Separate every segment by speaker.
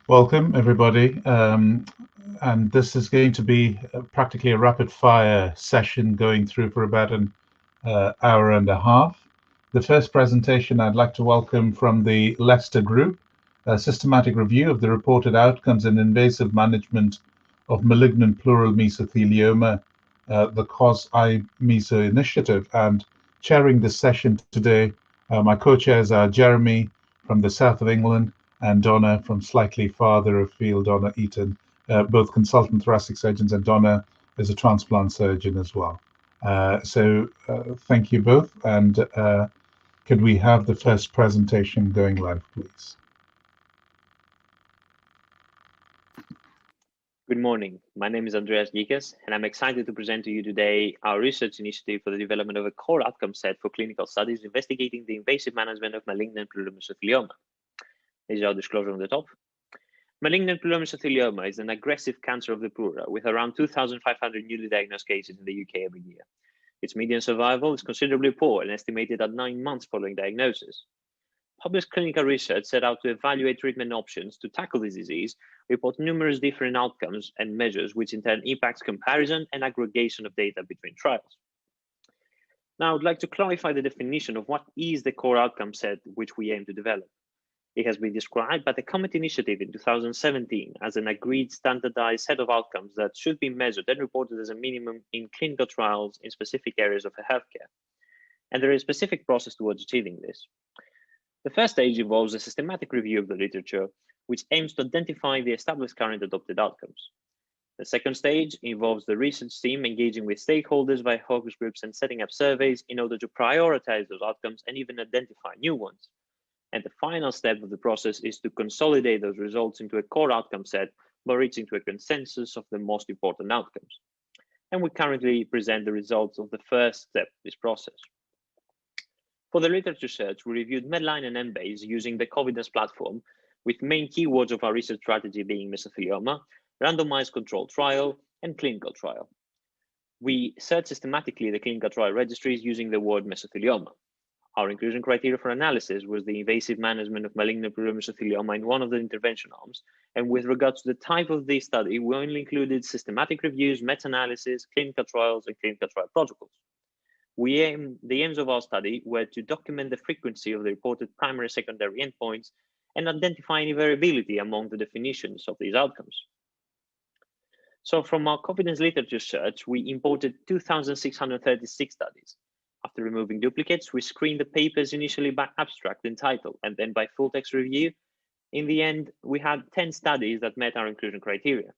Speaker 1: Welcome, everybody. And this is going to be practically a rapid fire session going through for about an hour and a half. The first presentation I'd like to welcome from the Leicester Group, a systematic review of the reported outcomes in invasive management of malignant pleural mesothelioma, the COS-I-MESO initiative. And chairing this session today, my co-chairs are Jeremy from the south of England and Donna from slightly farther afield, Donna Eaton, both consultant thoracic surgeons, and Donna is a transplant surgeon as well. So thank you both, and could we have the first presentation going live, please?
Speaker 2: Good morning. My name is Andreas Gikas, and I'm excited to present to you today our research initiative for the development of a core outcome set for clinical studies investigating the invasive management of malignant pleural mesothelioma. This is our disclosure on the top. Malignant pleural mesothelioma is an aggressive cancer of the pleura with around 2,500 newly diagnosed cases in the UK every year. Its median survival is considerably poor and estimated at 9 months following diagnosis. Published clinical research set out to evaluate treatment options to tackle this disease report numerous different outcomes and measures, which in turn impacts comparison and aggregation of data between trials. Now, I would like to clarify the definition of what is the core outcome set which we aim to develop. It has been described by the COMET initiative in 2017 as an agreed standardized set of outcomes that should be measured and reported as a minimum in clinical trials in specific areas of healthcare. And there is a specific process towards achieving this. The first stage involves a systematic review of the literature, which aims to identify the established current adopted outcomes. The second stage involves the research team engaging with stakeholders via focus groups and setting up surveys in order to prioritize those outcomes and even identify new ones. And the final step of the process is to consolidate those results into a core outcome set by reaching to a consensus of the most important outcomes. And we currently present the results of the first step of this process. For the literature search, we reviewed Medline and Embase using the Covidence platform, with main keywords of our research strategy being mesothelioma, randomized controlled trial, and clinical trial. We searched systematically the clinical trial registries using the word mesothelioma. Our inclusion criteria for analysis was the invasive management of malignant pleural mesothelioma in one of the intervention arms, and with regards to the type of this study, we only included systematic reviews, meta-analysis, clinical trials, and clinical trial protocols. The aims of our study were to document the frequency of the reported primary and secondary endpoints and identify any variability among the definitions of these outcomes. So from our confidence literature search, we imported 2,636 studies. After removing duplicates, we screened the papers initially by abstract and title, and then by full text review. In the end, we had 10 studies that met our inclusion criteria.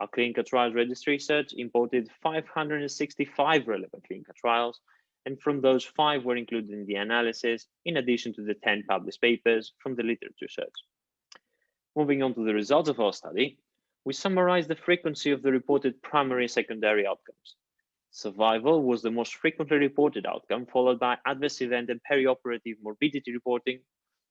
Speaker 2: Our clinical trials registry search imported 565 relevant clinical trials, and from those 5 were included in the analysis, in addition to the 10 published papers from the literature search. Moving on to the results of our study, we summarized the frequency of the reported primary and secondary outcomes. Survival was the most frequently reported outcome, followed by adverse event and perioperative morbidity reporting.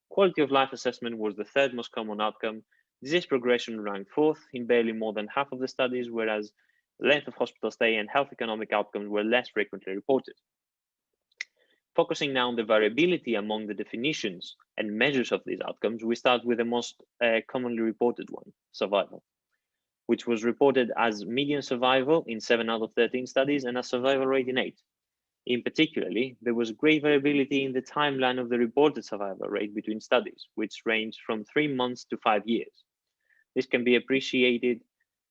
Speaker 2: Quality of life assessment was the third most common outcome. Disease progression ranked 4th in barely more than half of the studies, whereas length of hospital stay and health economic outcomes were less frequently reported. Focusing now on the variability among the definitions and measures of these outcomes, we start with the most commonly reported one, survival, which was reported as median survival in 7 out of 13 studies and a survival rate in 8. In particularly, there was great variability in the timeline of the reported survival rate between studies, which ranged from 3 months to 5 years. This can be appreciated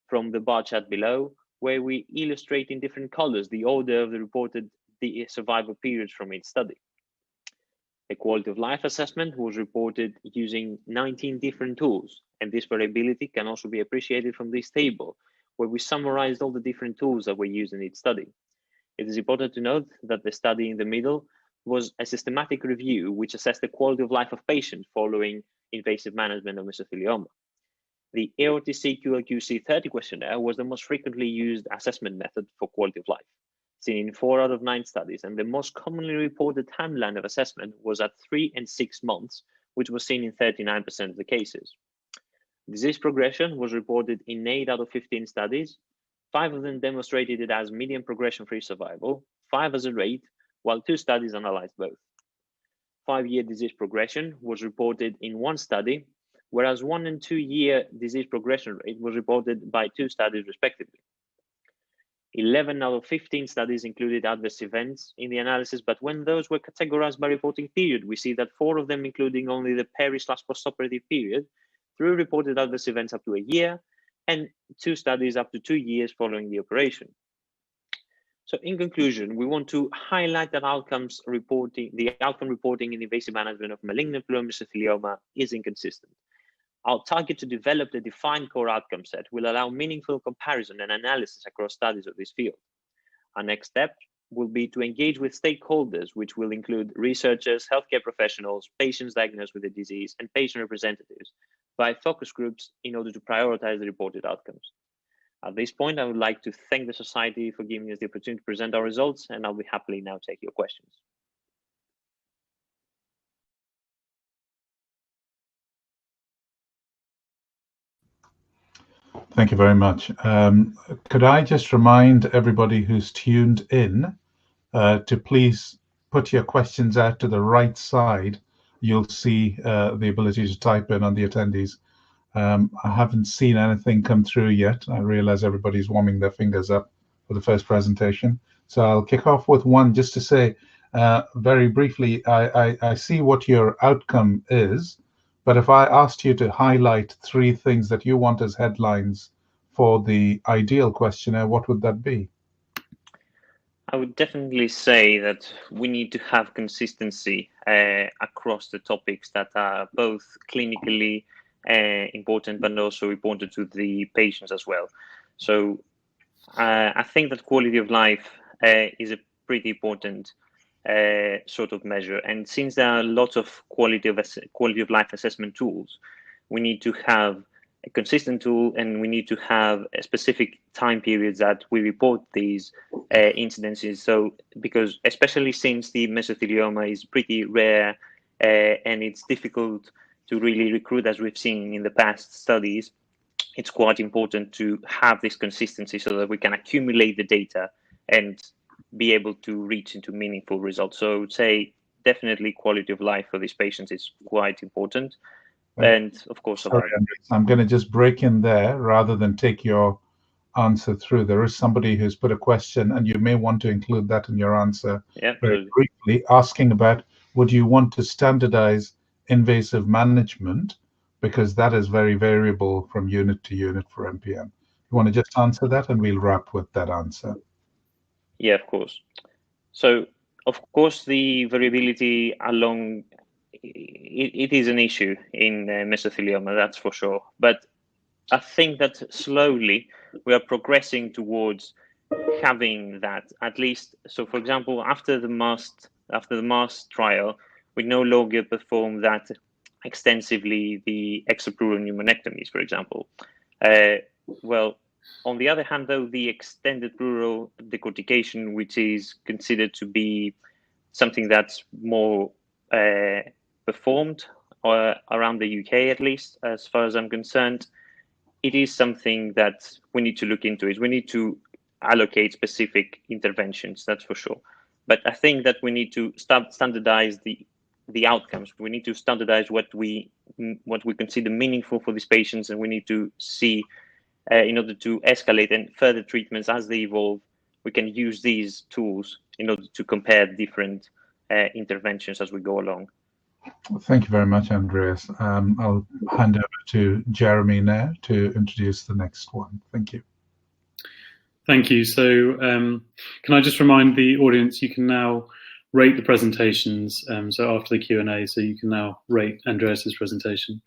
Speaker 2: from the bar chart below, where we illustrate in different colors the order of the reported survival periods from each study. A quality of life assessment was reported using 19 different tools, and this variability can also be appreciated from this table, where we summarized all the different tools that were used in each study. It is important to note that the study in the middle was a systematic review which assessed the quality of life of patients following invasive management of mesothelioma. The AOTC QLQC 30 questionnaire was the most frequently used assessment method for quality of life, seen in 4 out of 9 studies, and the most commonly reported timeline of assessment was at 3 and 6 months, which was seen in 39% of the cases. Disease progression was reported in 8 out of 15 studies. 5 of them demonstrated it as median progression-free survival, 5 as a rate, while 2 studies analyzed both. 5-year disease progression was reported in 1 study, whereas 1 and 2 year disease progression rate was reported by 2 studies respectively. 11 out of 15 studies included adverse events in the analysis, but when those were categorized by reporting period, we see that 4 of them, including only the peri/postoperative period, 3 reported adverse events up to a year, and 2 studies up to 2 years following the operation. So in conclusion, we want to highlight that the outcome reporting in invasive management of malignant pleural mesothelioma is inconsistent. Our target to develop the defined core outcome set will allow meaningful comparison and analysis across studies of this field. Our next step will be to engage with stakeholders, which will include researchers, healthcare professionals, patients diagnosed with the disease, and patient representatives by focus groups in order to prioritize the reported outcomes. At this point, I would like to thank the Society for giving us the opportunity to present our results, and I'll be happily now take your questions.
Speaker 1: Thank you very much. Could I just remind everybody who's tuned in to please put your questions out to the right side. You'll see the ability to type in on the attendees. I haven't seen anything come through yet. I realize everybody's warming their fingers up for the first presentation. So I'll kick off with one just to say very briefly, I see what your outcome is, but if I asked you to highlight 3 things that you want as headlines for the ideal questionnaire, what would that be?
Speaker 2: I would definitely say that we need to have consistency across the topics that are both clinically important, but also important to the patients as well. So I think that quality of life is a pretty important sort of measure. And since there are lots of quality of life assessment tools, we need to have a consistent tool, and we need to have a specific time periods that we report these incidences. So because especially since the mesothelioma is pretty rare and it's difficult to really recruit, as we've seen in the past studies, it's quite important to have this consistency so that we can accumulate the data and be able to reach into meaningful results. So I would say definitely quality of life for these patients is quite important. And of course,
Speaker 1: sorry, I'm going to just break in there rather than take your answer through. There is somebody who's put a question, and you may want to include that in your answer very briefly, asking about, would you want to standardize invasive management, because that is very variable from unit to unit for MPN. You want to just answer that, and we'll wrap with that answer.
Speaker 2: Yeah, of course. So, of course, the variability along it is an issue in mesothelioma, that's for sure. But I think that slowly we are progressing towards having that at least. So, for example, after the MAST trial, we no longer perform that extensively, the extrapleural pneumonectomies, for example. Well, on the other hand, though, the extended pleural decortication, which is considered to be something that's more performed around the UK, at least, as far as I'm concerned, it is something that we need to look into. We need to allocate specific interventions, that's for sure. But I think that we need to standardize the outcomes. We need to standardize what we consider meaningful for these patients, and we need to see in order to escalate and further treatments as they evolve, we can use these tools in order to compare different interventions as we go along.
Speaker 1: Well, thank you very much, Andreas. I'll hand over to Jeremy now to introduce the next one. Thank you.
Speaker 3: Thank you. So can I just remind the audience, you can now rate the presentations. So after the Q&A, so you can now rate Andreas's presentation.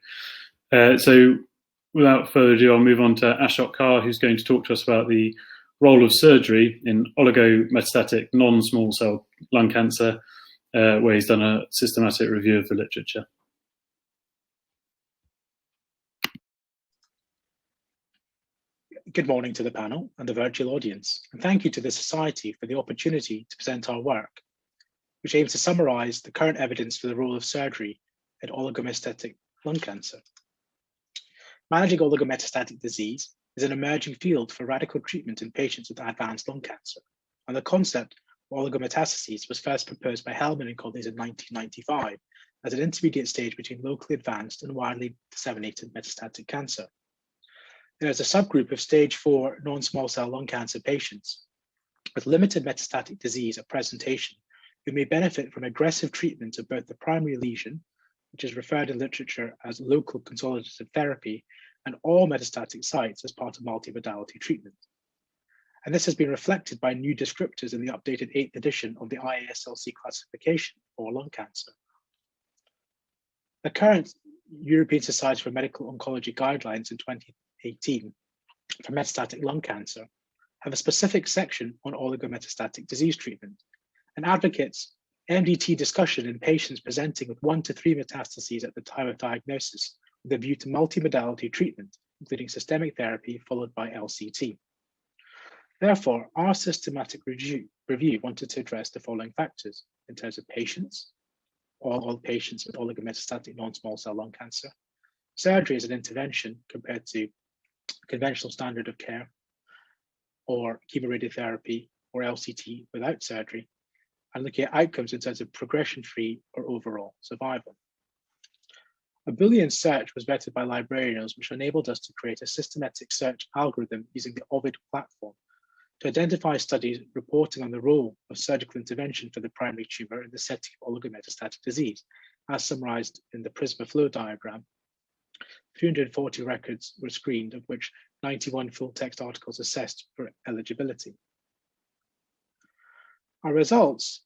Speaker 3: So without further ado, I'll move on to Ashok Kar, who's going to talk to us about the role of surgery in oligometastatic non-small cell lung cancer, where he's done a systematic review of the literature.
Speaker 4: Good morning to the panel and the virtual audience, and thank you to the Society for the opportunity to present our work, which aims to summarize the current evidence for the role of surgery in oligometastatic lung cancer. Managing oligometastatic disease is an emerging field for radical treatment in patients with advanced lung cancer, and the concept of oligometastases was first proposed by Hellman and colleagues in 1995 as an intermediate stage between locally advanced and widely disseminated metastatic cancer. There is a subgroup of stage 4 non-small cell lung cancer patients with limited metastatic disease at presentation who may benefit from aggressive treatment of both the primary lesion, which is referred in literature as local consolidative therapy, and all metastatic sites as part of multimodality treatment. And this has been reflected by new descriptors in the updated 8th edition of the IASLC classification for lung cancer. The current European Society for Medical Oncology guidelines in 2018 for metastatic lung cancer have a specific section on oligometastatic disease treatment and advocates MDT discussion in patients presenting with 1 to 3 metastases at the time of diagnosis with a view to multimodality treatment, including systemic therapy followed by LCT. Therefore, our systematic review wanted to address the following factors in terms of patients, all patients with oligometastatic non-small cell lung cancer, surgery as an intervention compared to conventional standard of care, or chemoradiotherapy or LCT without surgery, and looking at outcomes in terms of progression-free or overall survival. A Boolean search was vetted by librarians, which enabled us to create a systematic search algorithm using the Ovid platform to identify studies reporting on the role of surgical intervention for the primary tumor in the setting of oligometastatic disease, as summarized in the PRISMA flow diagram. 340 records were screened, of which 91 full-text articles assessed for eligibility. Our results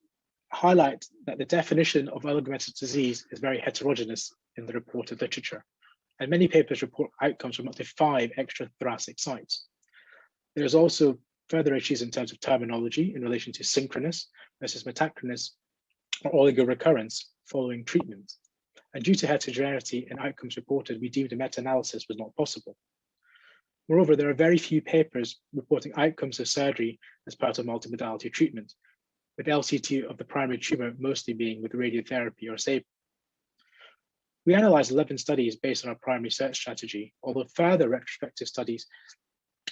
Speaker 4: highlight that the definition of oligometastatic disease is very heterogeneous in the reported literature, and many papers report outcomes from up to 5 extrathoracic sites. There is also further issues in terms of terminology in relation to synchronous versus metachronous or oligorecurrence following treatment. And due to heterogeneity in outcomes reported, we deemed a meta-analysis was not possible. Moreover, there are very few papers reporting outcomes of surgery as part of multimodality treatment, with LCT of the primary tumor mostly being with radiotherapy or SABE. We analyzed 11 studies based on our primary search strategy, although further retrospective studies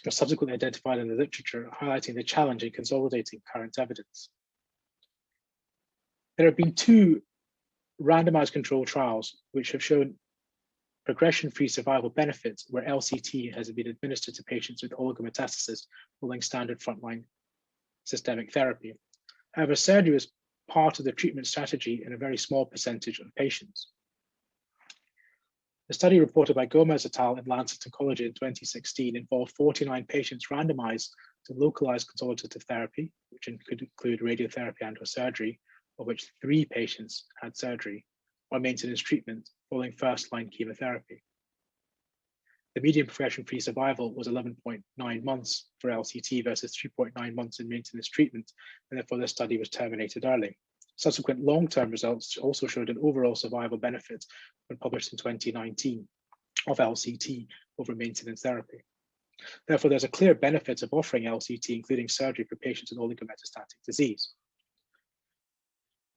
Speaker 4: were subsequently identified in the literature, highlighting the challenge in consolidating current evidence. There have been 2 randomized controlled trials which have shown progression-free survival benefits where LCT has been administered to patients with oligometastasis following standard frontline systemic therapy. However, surgery was part of the treatment strategy in a very small percentage of patients. The study reported by Gomez et al. In Lancet Oncology in 2016 involved 49 patients randomized to localized consolidative therapy, which could include radiotherapy and/or surgery, of which 3 patients had surgery, or maintenance treatment following first-line chemotherapy. The median progression-free survival was 11.9 months for LCT versus 3.9 months in maintenance treatment, and therefore the study was terminated early. Subsequent long-term results also showed an overall survival benefit when published in 2019 of LCT over maintenance therapy. Therefore, there's a clear benefit of offering LCT, including surgery for patients with oligometastatic disease.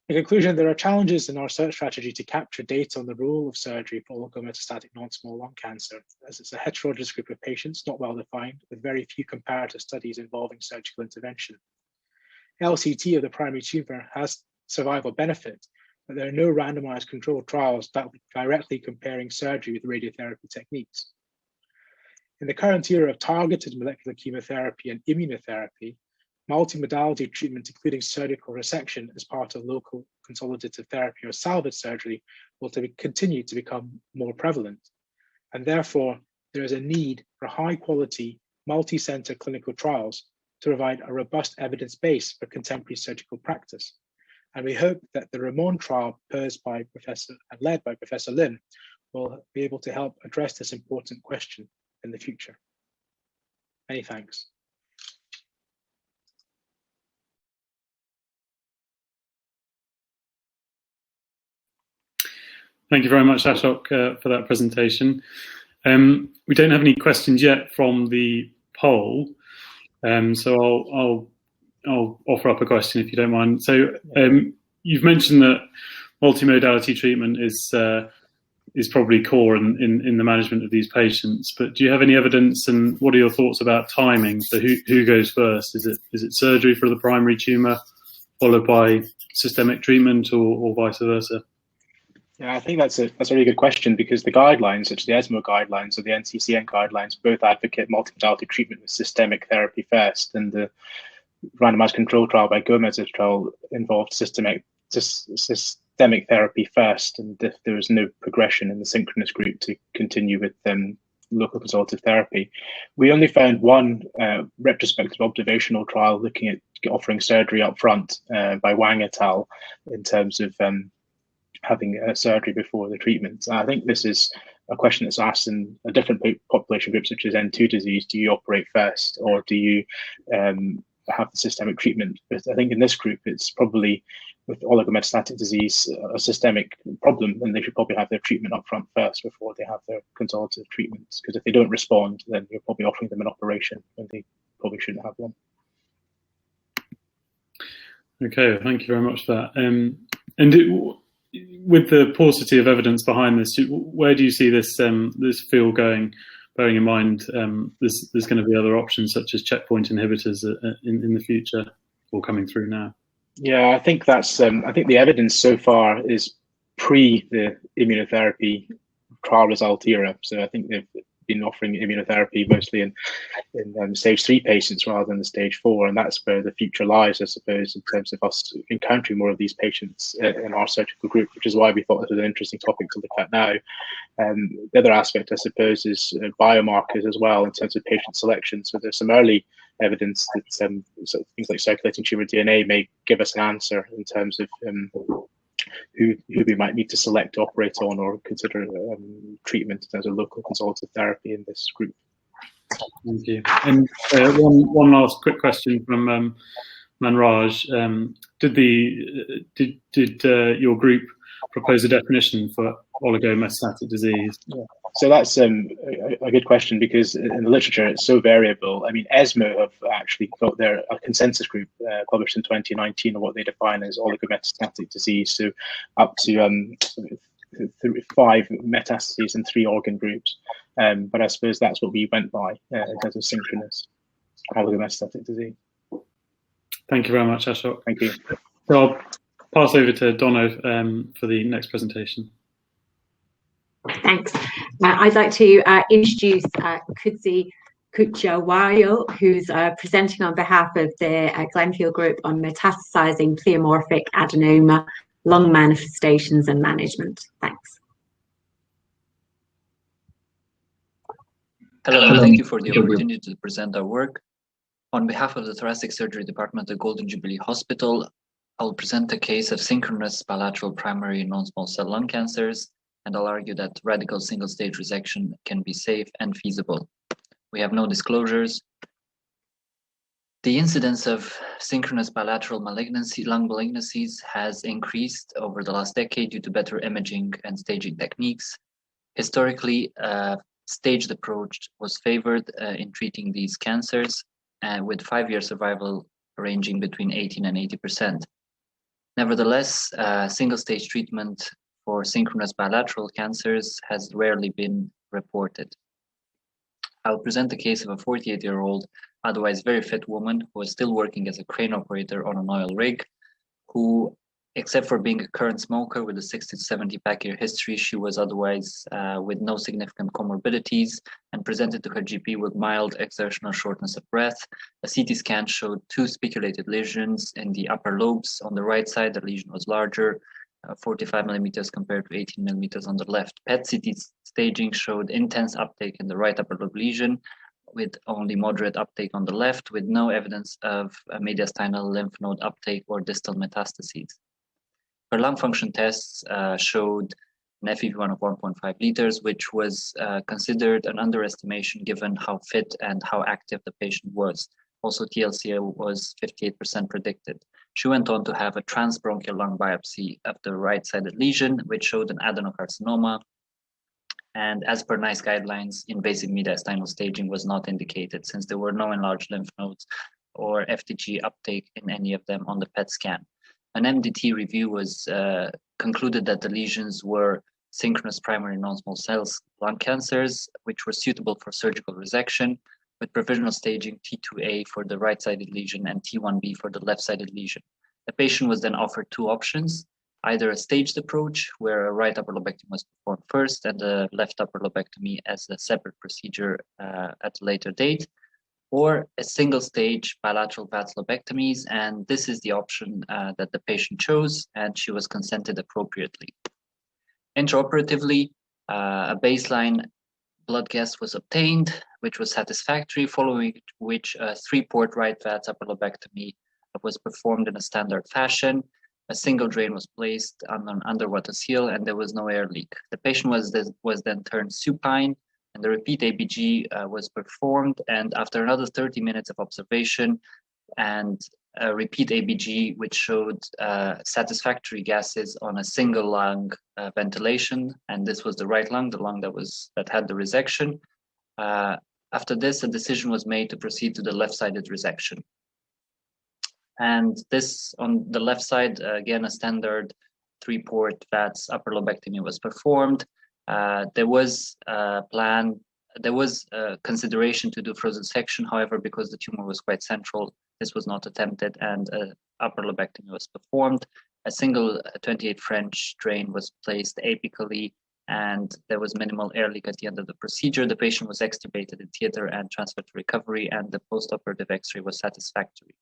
Speaker 4: In conclusion, there are challenges in our search strategy to capture data on the role of surgery for oligometastatic non-small lung cancer, as it's a heterogeneous group of patients, not well defined, with very few comparative studies involving surgical intervention. LCT of the primary tumor has survival benefit, but there are no randomized controlled trials directly comparing surgery with radiotherapy techniques. In the current era of targeted molecular chemotherapy and immunotherapy, multimodality treatment, including surgical resection as part of local consolidative therapy or salvage surgery, will continue to become more prevalent. And therefore, there is a need for high-quality, multi-center clinical trials to provide a robust evidence base for contemporary surgical practice. And we hope that the Ramon trial posed by and led by Professor Lim will be able to help address this important question in the future. Many thanks.
Speaker 3: Thank you very much, Ashok, for that presentation. We don't have any questions yet from the poll, so I'll offer up a question if you don't mind. So you've mentioned that multimodality treatment is probably core in the management of these patients, but do you have any evidence, and what are your thoughts about timing? So who goes first? Is it surgery for the primary tumor, followed by systemic treatment, or vice versa?
Speaker 4: Yeah, I think that's a really good question, because the guidelines, such as the ESMO guidelines or the NCCN guidelines, both advocate multimodality treatment with systemic therapy first, and the randomized control trial by Gomez et al. Involved systemic therapy first, and if there was no progression in the Synchronous group, to continue with local consultative therapy. We only found one retrospective observational trial looking at offering surgery up front by Wang et al. In terms of having surgery before the treatment. I think this is a question that's asked in a different population group, such as N2 disease. Do you operate first, or do you have the systemic treatment? But I think in this group, it's probably, with oligometastatic disease, a systemic problem, and they should probably have their treatment up front first before they have their consultative treatments. Because if they don't respond, then you're probably offering them an operation when they probably shouldn't have one.
Speaker 3: Okay, thank you very much for that. With the paucity of evidence behind this, where do you see this this field going? Bearing in mind there's going to be other options such as checkpoint inhibitors in the future, or coming through now.
Speaker 4: Yeah, I think that's. I think the evidence so far is pre the immunotherapy trial result era. So I think they've been offering immunotherapy mostly in stage 3 patients rather than the stage 4, and that's where the future lies, I suppose, in terms of us encountering more of these patients in our surgical group, which is why we thought this was an interesting topic to look at now. The other aspect, I suppose, is biomarkers as well in terms of patient selection. So there's some early evidence that so things like circulating tumor DNA may give us an answer in terms of who we might need to select to operate on or consider treatment in terms of local consultative therapy in this group.
Speaker 3: Thank you. And one last quick question from Manraj. Did your group propose a definition for oligometastatic disease?
Speaker 4: Yeah. So that's a good question, because in the literature it's so variable. I mean, ESMO have actually got their consensus group published in 2019 on what they define as oligometastatic disease. So up to 5 metastases in 3 organ groups. But I suppose that's what we went by in terms of synchronous oligometastatic disease.
Speaker 3: Thank you very much, Ashok.
Speaker 4: Thank you.
Speaker 3: So I'll pass over to Dono for the next presentation.
Speaker 5: Thanks. I'd like to introduce Kudzi Kuchawayo, who's presenting on behalf of the Glenfield Group on metastasizing pleomorphic adenoma, lung manifestations and management. Thanks.
Speaker 6: Hello, and thank you for the opportunity to present our work. On behalf of the Thoracic Surgery Department at Golden Jubilee Hospital, I'll present a case of synchronous bilateral primary non-small cell lung cancers, and I'll argue that radical single-stage resection can be safe and feasible. We have no disclosures. The incidence of synchronous bilateral lung malignancies has increased over the last decade due to better imaging and staging techniques. Historically, staged approach was favored in treating these cancers, with 5-year survival ranging between 18 and 80%. Nevertheless, single-stage treatment for synchronous bilateral cancers has rarely been reported. I'll present the case of a 48-year-old, otherwise very fit woman who is still working as a crane operator on an oil rig, who, except for being a current smoker with a 60 to 70 pack-year history, she was otherwise with no significant comorbidities and presented to her GP with mild exertional shortness of breath. A CT scan showed 2 speculated lesions in the upper lobes. On the right side, the lesion was larger, 45 millimeters compared to 18 millimeters on the left. PET-CT staging showed intense uptake in the right upper lobe lesion, with only moderate uptake on the left, with no evidence of a mediastinal lymph node uptake or distal metastases. Her lung function tests showed an FEV1 of 1.5 liters, which was considered an underestimation given how fit and how active the patient was. Also, TLCA was 58% predicted. She went on to have a transbronchial lung biopsy of the right-sided lesion, which showed an adenocarcinoma. And as per NICE guidelines, invasive mediastinal staging was not indicated, since there were no enlarged lymph nodes or FDG uptake in any of them on the PET scan. An MDT review was concluded that the lesions were synchronous primary non-small cell lung cancers, which were suitable for surgical resection, with provisional staging T2A for the right-sided lesion and T1B for the left-sided lesion. The patient was then offered 2 options, either a staged approach, where a right upper lobectomy was performed first and a left upper lobectomy as a separate procedure at a later date, or a single stage bilateral VATS lobectomies. And this is the option that the patient chose, and she was consented appropriately. Intraoperatively, a baseline blood gas was obtained, which was satisfactory, following which a 3-port right VATS upper lobectomy was performed in a standard fashion. A single drain was placed on an underwater seal, and there was no air leak. The patient was then turned supine, and the repeat ABG was performed. And after another 30 minutes of observation and a repeat ABG, which showed satisfactory gases on a single lung ventilation, and this was the right lung, the lung that had the resection. After this, a decision was made to proceed to the left-sided resection. And this, on the left side, again, a standard 3-port VATS upper lobectomy was performed. There was a consideration to do frozen section. However, because the tumor was quite central, this was not attempted, and upper lobectomy was performed. A single 28 French drain was placed apically, and there was minimal air leak at the end of the procedure. The patient was extubated in theater and transferred to recovery, and the post-operative X-ray was satisfactory.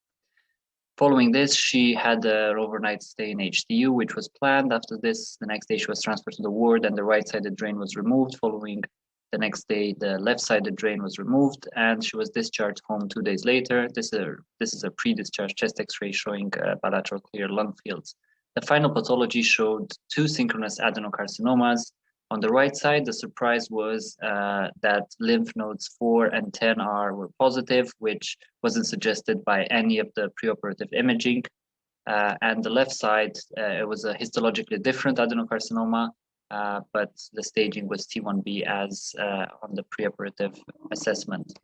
Speaker 6: Following this, she had an overnight stay in HDU, which was planned. After this, the next day she was transferred to the ward, and the right-sided drain was removed. Following the next day, the left-sided drain was removed, and she was discharged home 2 days later. This is a pre-discharge chest X-ray showing bilateral clear lung fields. The final pathology showed 2 synchronous adenocarcinomas. On the right side, the surprise was that lymph nodes 4 and 10R were positive, which wasn't suggested by any of the preoperative imaging. And the left side, it was a histologically different adenocarcinoma, but the staging was T1B as on the preoperative assessment.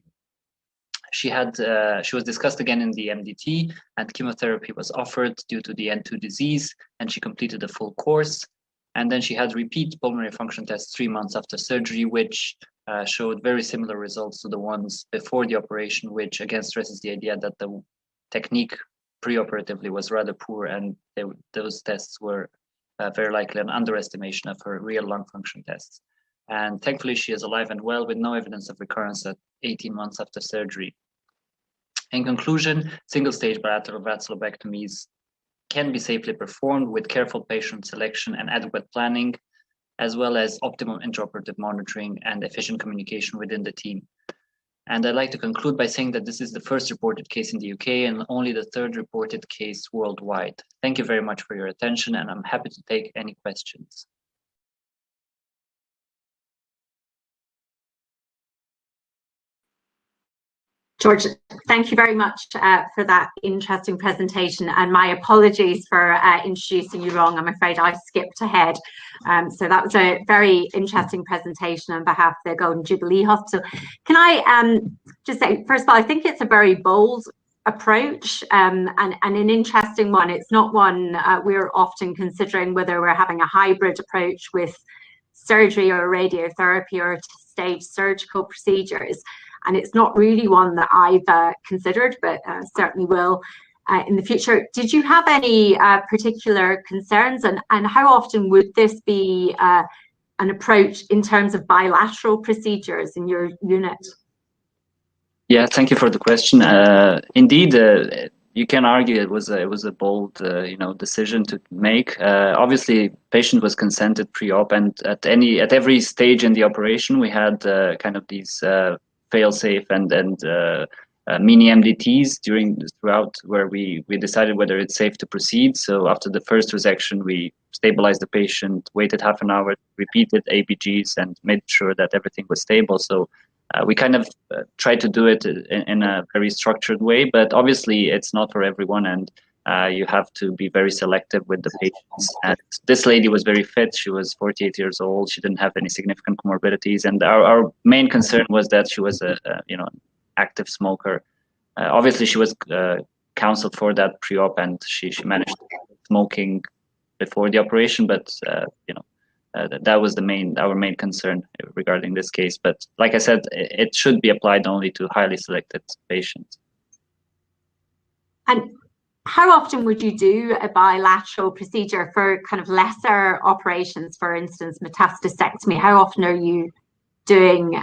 Speaker 6: She was discussed again in the MDT, and chemotherapy was offered due to the N2 disease, and she completed a full course. And then she had repeat pulmonary function tests 3 months after surgery, which showed very similar results to the ones before the operation, which again stresses the idea that the technique preoperatively was rather poor, and those tests were very likely an underestimation of her real lung function tests. And thankfully, she is alive and well with no evidence of recurrence at 18 months after surgery. In conclusion, single-stage bilateral VATS lobectomies can be safely performed with careful patient selection and adequate planning, as well as optimum intraoperative monitoring and efficient communication within the team. And I'd like to conclude by saying that this is the first reported case in the UK and only the 3rd reported case worldwide. Thank you very much for your attention, and I'm happy to take any questions.
Speaker 5: George, thank you very much for that interesting presentation, and my apologies for introducing you wrong. I'm afraid I skipped ahead. So that was a very interesting presentation on behalf of the Golden Jubilee Hospital. Can I just say, first of all, I think it's a very bold approach and an interesting one. It's not one we're often considering, whether we're having a hybrid approach with surgery or radiotherapy or stage surgical procedures. And it's not really one that I've considered, but certainly will in the future. Did you have any particular concerns, and how often would this be an approach in terms of bilateral procedures in your unit?
Speaker 6: Yeah, thank you for the question. Indeed, you can argue it was a bold decision to make. Obviously, patient was consented pre-op, and at every stage in the operation, we had kind of these fail-safe and mini MDTs throughout where we decided whether it's safe to proceed. So after the first resection, we stabilized the patient, waited half an hour, repeated ABGs, and made sure that everything was stable. So we kind of tried to do it in a very structured way, but obviously it's not for everyone, and you have to be very selective with the patients. And this lady was very fit. She was 48 years old. She didn't have any significant comorbidities, and our main concern was that she was an active smoker. Obviously, she was counseled for that pre-op, and she managed to quit smoking before the operation. But that was our main concern regarding this case. But like I said, it should be applied only to highly selected patients.
Speaker 5: And how often would you do a bilateral procedure for kind of lesser operations, for instance, metastasectomy? How often are you doing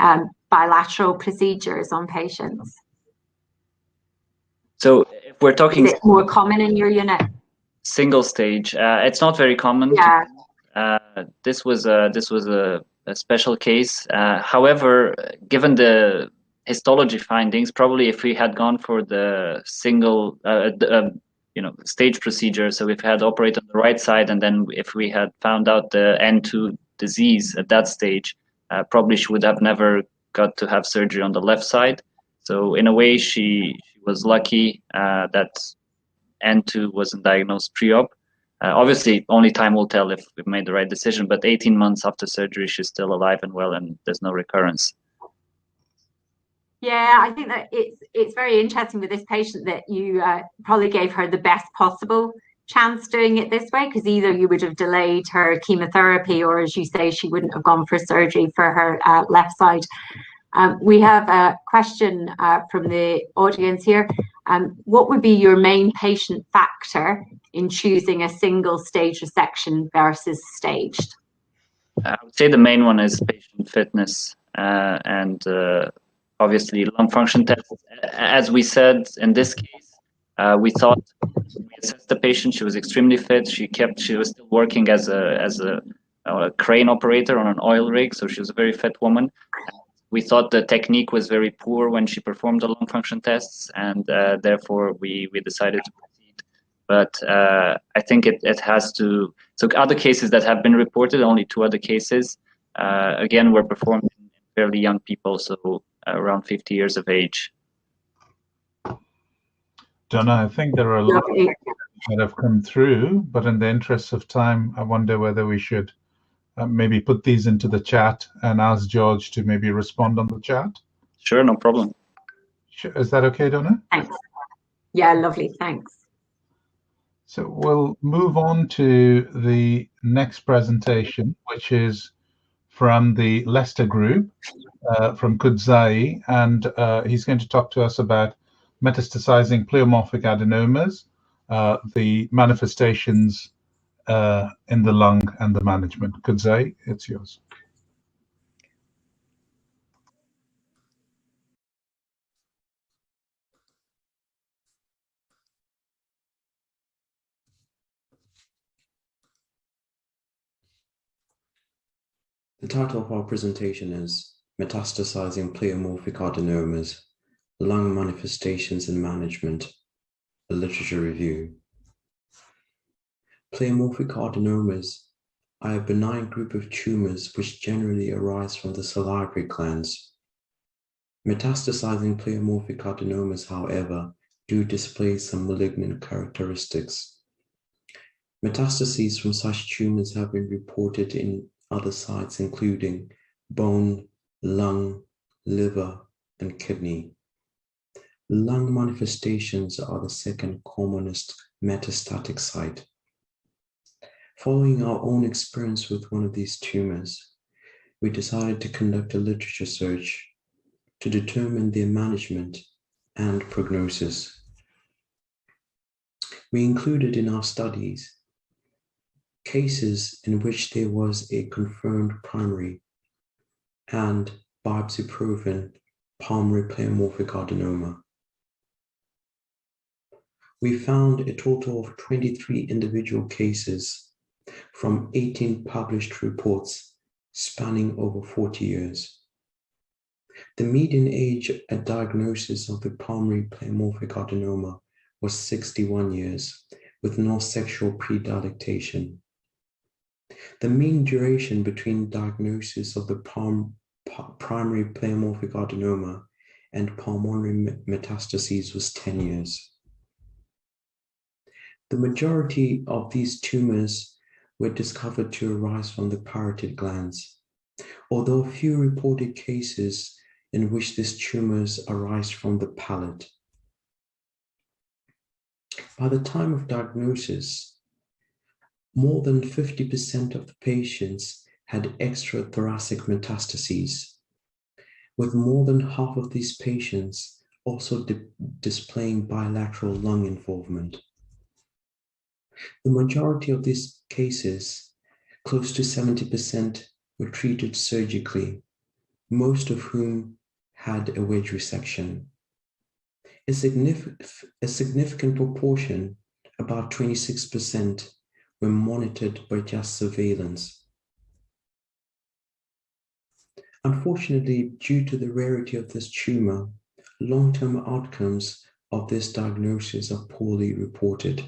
Speaker 5: bilateral procedures on patients?
Speaker 6: So if we're talking,
Speaker 5: is it more common in your unit?
Speaker 6: Single stage, it's not very common.
Speaker 5: Yeah.
Speaker 6: This was a special case. However, given the histology findings, probably if we had gone for the single stage procedure, so if we had operated on the right side, and then if we had found out the N2 disease at that stage, probably she would have never got to have surgery on the left side. So in a way, she was lucky that N2 wasn't diagnosed pre-op. Obviously, only time will tell if we've made the right decision, but 18 months after surgery, she's still alive and well, and there's no recurrence.
Speaker 5: Yeah, I think that it's very interesting with this patient that you probably gave her the best possible chance doing it this way, because either you would have delayed her chemotherapy, or as you say, she wouldn't have gone for surgery for her left side. We have a question from the audience here. What would be your main patient factor in choosing a single stage resection versus staged?
Speaker 6: I would say the main one is patient fitness and obviously lung function tests. As we said in this case, we thought we assessed the patient. She was extremely fit. She was still working as a crane operator on an oil rig, so she was a very fit woman. We thought the technique was very poor when she performed the lung function tests, and therefore we decided to proceed. But I think it has to. So other cases that have been reported, only 2 other cases, again, were performed in fairly young people, so around 50 years of age.
Speaker 1: Donna, I think there are a lot that have come through, but in the interest of time, I wonder whether we should maybe put these into the chat and ask George to maybe respond on the chat.
Speaker 6: Sure, no problem.
Speaker 1: Is that okay, Donna?
Speaker 5: Thanks. Yeah, lovely, thanks.
Speaker 1: So we'll move on to the next presentation, which is from the Leicester group, from Kudzai, and he's going to talk to us about metastasizing pleomorphic adenomas, the manifestations in the lung and the management. Kudzai, it's yours.
Speaker 7: The title of our presentation is Metastasizing Pleomorphic Adenomas, Lung Manifestations and Management, a Literature Review. Pleomorphic adenomas are a benign group of tumors which generally arise from the salivary glands. Metastasizing pleomorphic adenomas, however, do display some malignant characteristics. Metastases from such tumors have been reported in other sites, including bone, lung, liver, and kidney. Lung manifestations are the second commonest metastatic site. Following our own experience with one of these tumors, we decided to conduct a literature search to determine their management and prognosis. We included in our studies cases in which there was a confirmed primary and biopsy-proven pulmonary pleomorphic adenoma. We found a total of 23 individual cases from 18 published reports spanning over 40 years. The median age at diagnosis of the pulmonary pleomorphic adenoma was 61 years, with no sexual predilectation. The mean duration between diagnosis of the primary pleomorphic adenoma and pulmonary metastases was 10 years. The majority of these tumors were discovered to arise from the parotid glands, although few reported cases in which these tumors arise from the palate. By the time of diagnosis, more than 50% of the patients had extrathoracic metastases, with more than half of these patients also displaying bilateral lung involvement. The majority of these cases, close to 70%, were treated surgically, most of whom had a wedge resection. A significant proportion, about 26%, were monitored by just surveillance. Unfortunately, due to the rarity of this tumor, long-term outcomes of this diagnosis are poorly reported.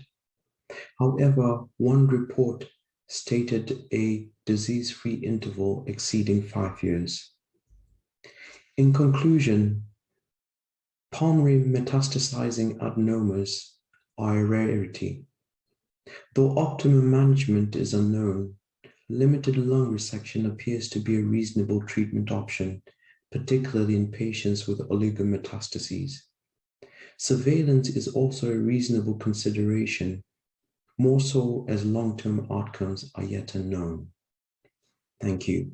Speaker 7: However, one report stated a disease-free interval exceeding 5 years. In conclusion, pulmonary metastasizing adenomas are a rarity. Though optimum management is unknown, limited lung resection appears to be a reasonable treatment option, particularly in patients with oligometastases. Surveillance is also a reasonable consideration, more so as long-term outcomes are yet unknown. Thank you.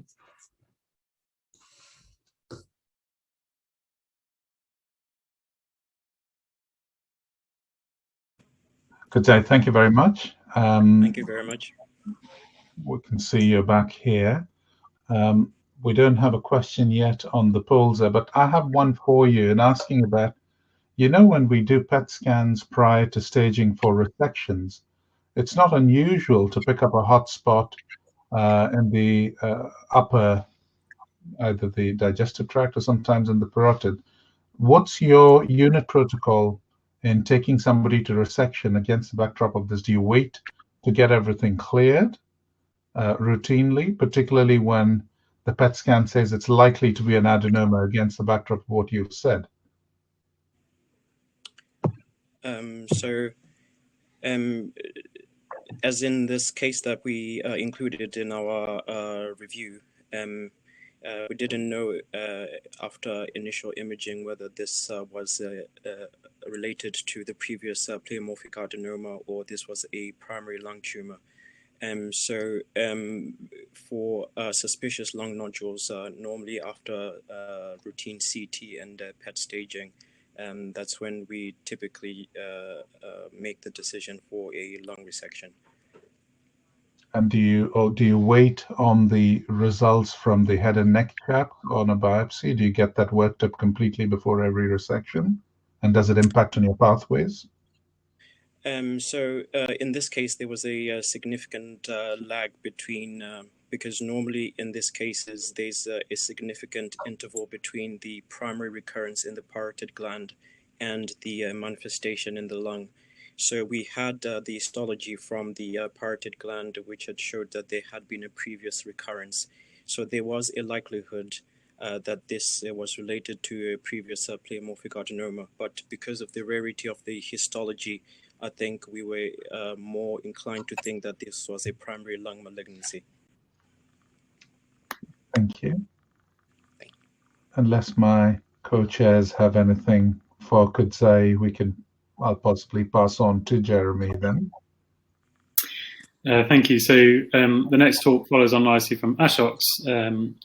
Speaker 1: Good day. Thank you very much.
Speaker 8: Thank you very much.
Speaker 1: We can see you back here. We don't have a question yet on the polls there, but I have one for you and asking about, you know, when we do PET scans prior to staging for resections, it's not unusual to pick up a hot spot in the upper, either the digestive tract or sometimes in the parotid. What's your unit protocol in taking somebody to resection against the backdrop of this? Do you wait to get everything cleared routinely, particularly when the PET scan says it's likely to be an adenoma against the backdrop of what you've said?
Speaker 8: As in this case that we included in our review, we didn't know after initial imaging whether this was related to the previous pleomorphic adenoma or this was a primary lung tumor. For suspicious lung nodules, normally after routine CT and PET staging, that's when we typically make the decision for a lung resection.
Speaker 1: And do you wait on the results from the head and neck cap on a biopsy? Do you get that worked up completely before every resection? And does it impact on your pathways?
Speaker 8: In this case, there was a significant lag between, because normally in these cases, there's a significant interval between the primary recurrence in the parotid gland and the manifestation in the lung. So we had the histology from the parotid gland, which had showed that there had been a previous recurrence. So there was a likelihood that this was related to a previous pleomorphic adenoma. But because of the rarity of the histology, I think we were more inclined to think that this was a primary lung malignancy.
Speaker 1: Thank you. Unless my co-chairs have anything for could say, I'll possibly pass on to Jeremy then.
Speaker 3: Thank you. So the next talk follows on nicely from Ashok's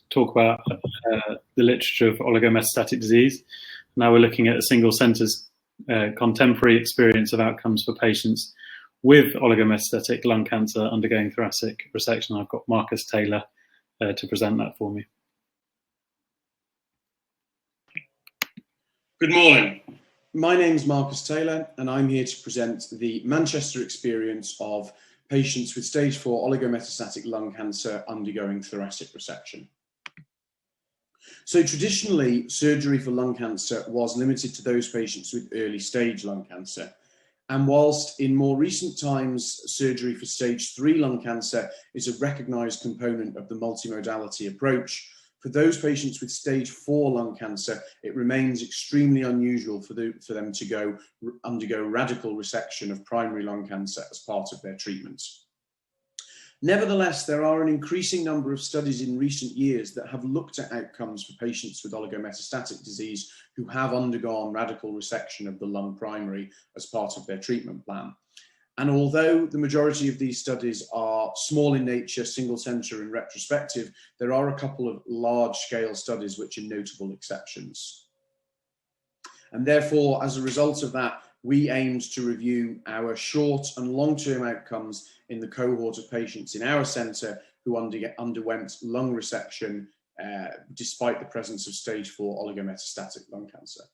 Speaker 3: talk about the literature of oligometastatic disease. Now we're looking at a single centre's contemporary experience of outcomes for patients with oligometastatic lung cancer undergoing thoracic resection. I've got Marcus Taylor to present that for me.
Speaker 9: Good morning. My name is Marcus Taylor, and I'm here to present the Manchester experience of patients with stage 4 oligometastatic lung cancer undergoing thoracic resection. So traditionally, surgery for lung cancer was limited to those patients with early stage lung cancer. And whilst in more recent times, surgery for stage 3 lung cancer is a recognized component of the multimodality approach, for those patients with stage 4 lung cancer, it remains extremely unusual for them to undergo radical resection of primary lung cancer as part of their treatments. Nevertheless, there are an increasing number of studies in recent years that have looked at outcomes for patients with oligometastatic disease who have undergone radical resection of the lung primary as part of their treatment plan. And although the majority of these studies are small in nature, single center and retrospective, there are a couple of large scale studies which are notable exceptions. And therefore, as a result of that, we aimed to review our short and long-term outcomes in the cohort of patients in our centre who underwent lung resection despite the presence of stage 4 oligometastatic lung cancer.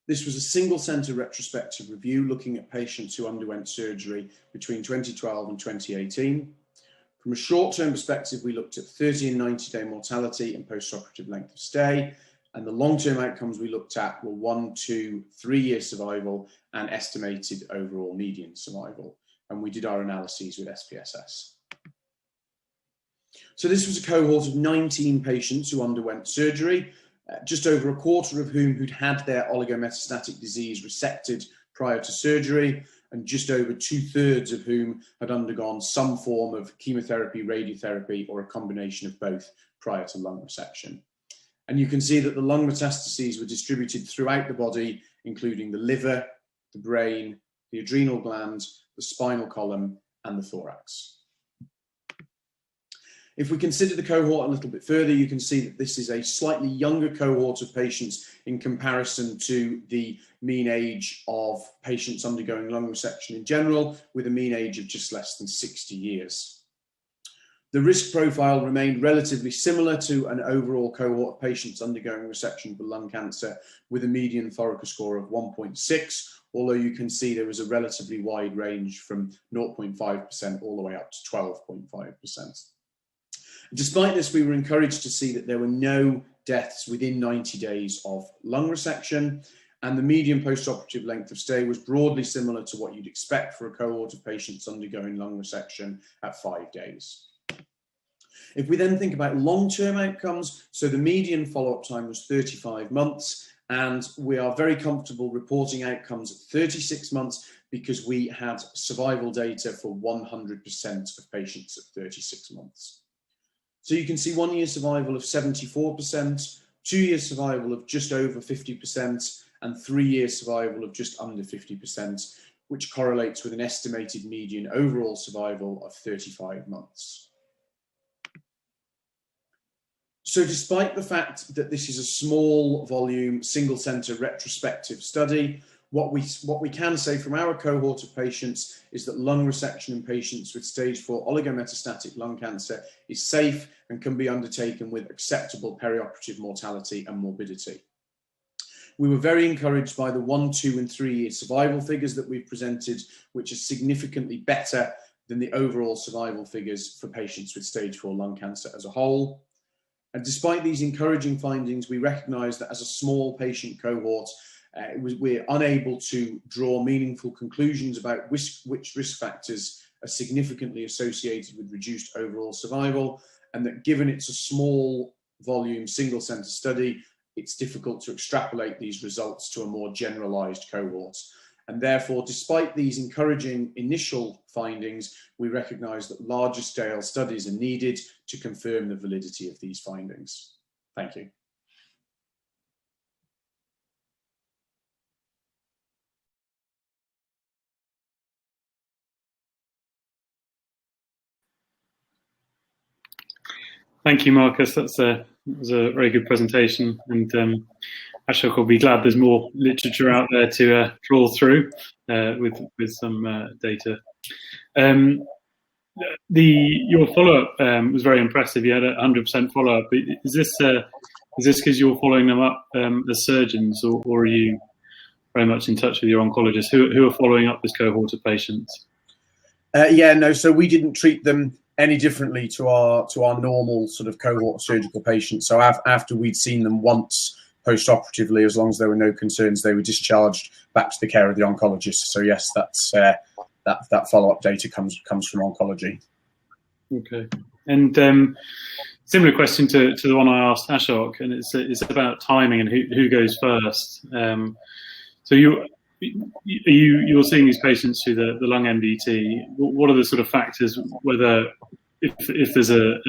Speaker 9: This was a single centre retrospective review looking at patients who underwent surgery between 2012 and 2018. From a short-term perspective, we looked at 30 and 90-day mortality and post-operative length of stay, and the long-term outcomes we looked at were 1, 2, 3-year survival and estimated overall median survival. And we did our analyses with SPSS. So this was a cohort of 19 patients who underwent surgery, just over a quarter of whom who'd had their oligometastatic disease resected prior to surgery, and just over 2/3 of whom had undergone some form of chemotherapy, radiotherapy, or a combination of both prior to lung resection. And you can see that the lung metastases were distributed throughout the body, including the liver, the brain, the adrenal gland, the spinal column, and the thorax. If we consider the cohort a little bit further, you can see that this is a slightly younger cohort of patients in comparison to the mean age of patients undergoing lung resection in general, with a mean age of just less than 60 years. The risk profile remained relatively similar to an overall cohort of patients undergoing resection for lung cancer, with a median Thorica score of 1.6, although you can see there was a relatively wide range from 0.5% all the way up to 12.5%. Despite this, we were encouraged to see that there were no deaths within 90 days of lung resection, and the median post-operative length of stay was broadly similar to what you'd expect for a cohort of patients undergoing lung resection at 5 days. If we then think about long-term outcomes, so the median follow-up time was 35 months, and we are very comfortable reporting outcomes at 36 months because we had survival data for 100% of patients at 36 months. So you can see 1-year survival of 74%, 2-year survival of just over 50%, and 3-year survival of just under 50%, which correlates with an estimated median overall survival of 35 months. So despite the fact that this is a small volume, single centre retrospective study, what we can say from our cohort of patients is that lung resection in patients with stage 4 oligometastatic lung cancer is safe and can be undertaken with acceptable perioperative mortality and morbidity. We were very encouraged by the 1, 2, and 3-year survival figures that we've presented, which are significantly better than the overall survival figures for patients with stage 4 lung cancer as a whole. And despite these encouraging findings, we recognise that as a small patient cohort, we're unable to draw meaningful conclusions about which risk factors are significantly associated with reduced overall survival, and that given it's a small volume single centre study, it's difficult to extrapolate these results to a more generalised cohort. And therefore, despite these encouraging initial findings, we recognise that larger scale studies are needed to confirm the validity of these findings. Thank you.
Speaker 3: Thank you, Marcus. That was a very good presentation, and Ashok will be glad there's more literature out there to draw through with some data. Your follow-up was very impressive. You had a 100% follow-up. Is this because you're following them up as surgeons, or are you very much in touch with your oncologists who are following up this cohort of patients?
Speaker 9: Yeah, no. So we didn't treat them any differently to our normal sort of cohort of surgical patients. So after we'd seen them once post-operatively, as long as there were no concerns, they were discharged back to the care of the oncologist. So yes, that's that follow-up data comes from oncology. Okay.
Speaker 3: And similar question to the one I asked Ashok, and it's about timing and who goes first. So you're seeing these patients through the lung MDT. What are the sort of factors, whether if there's a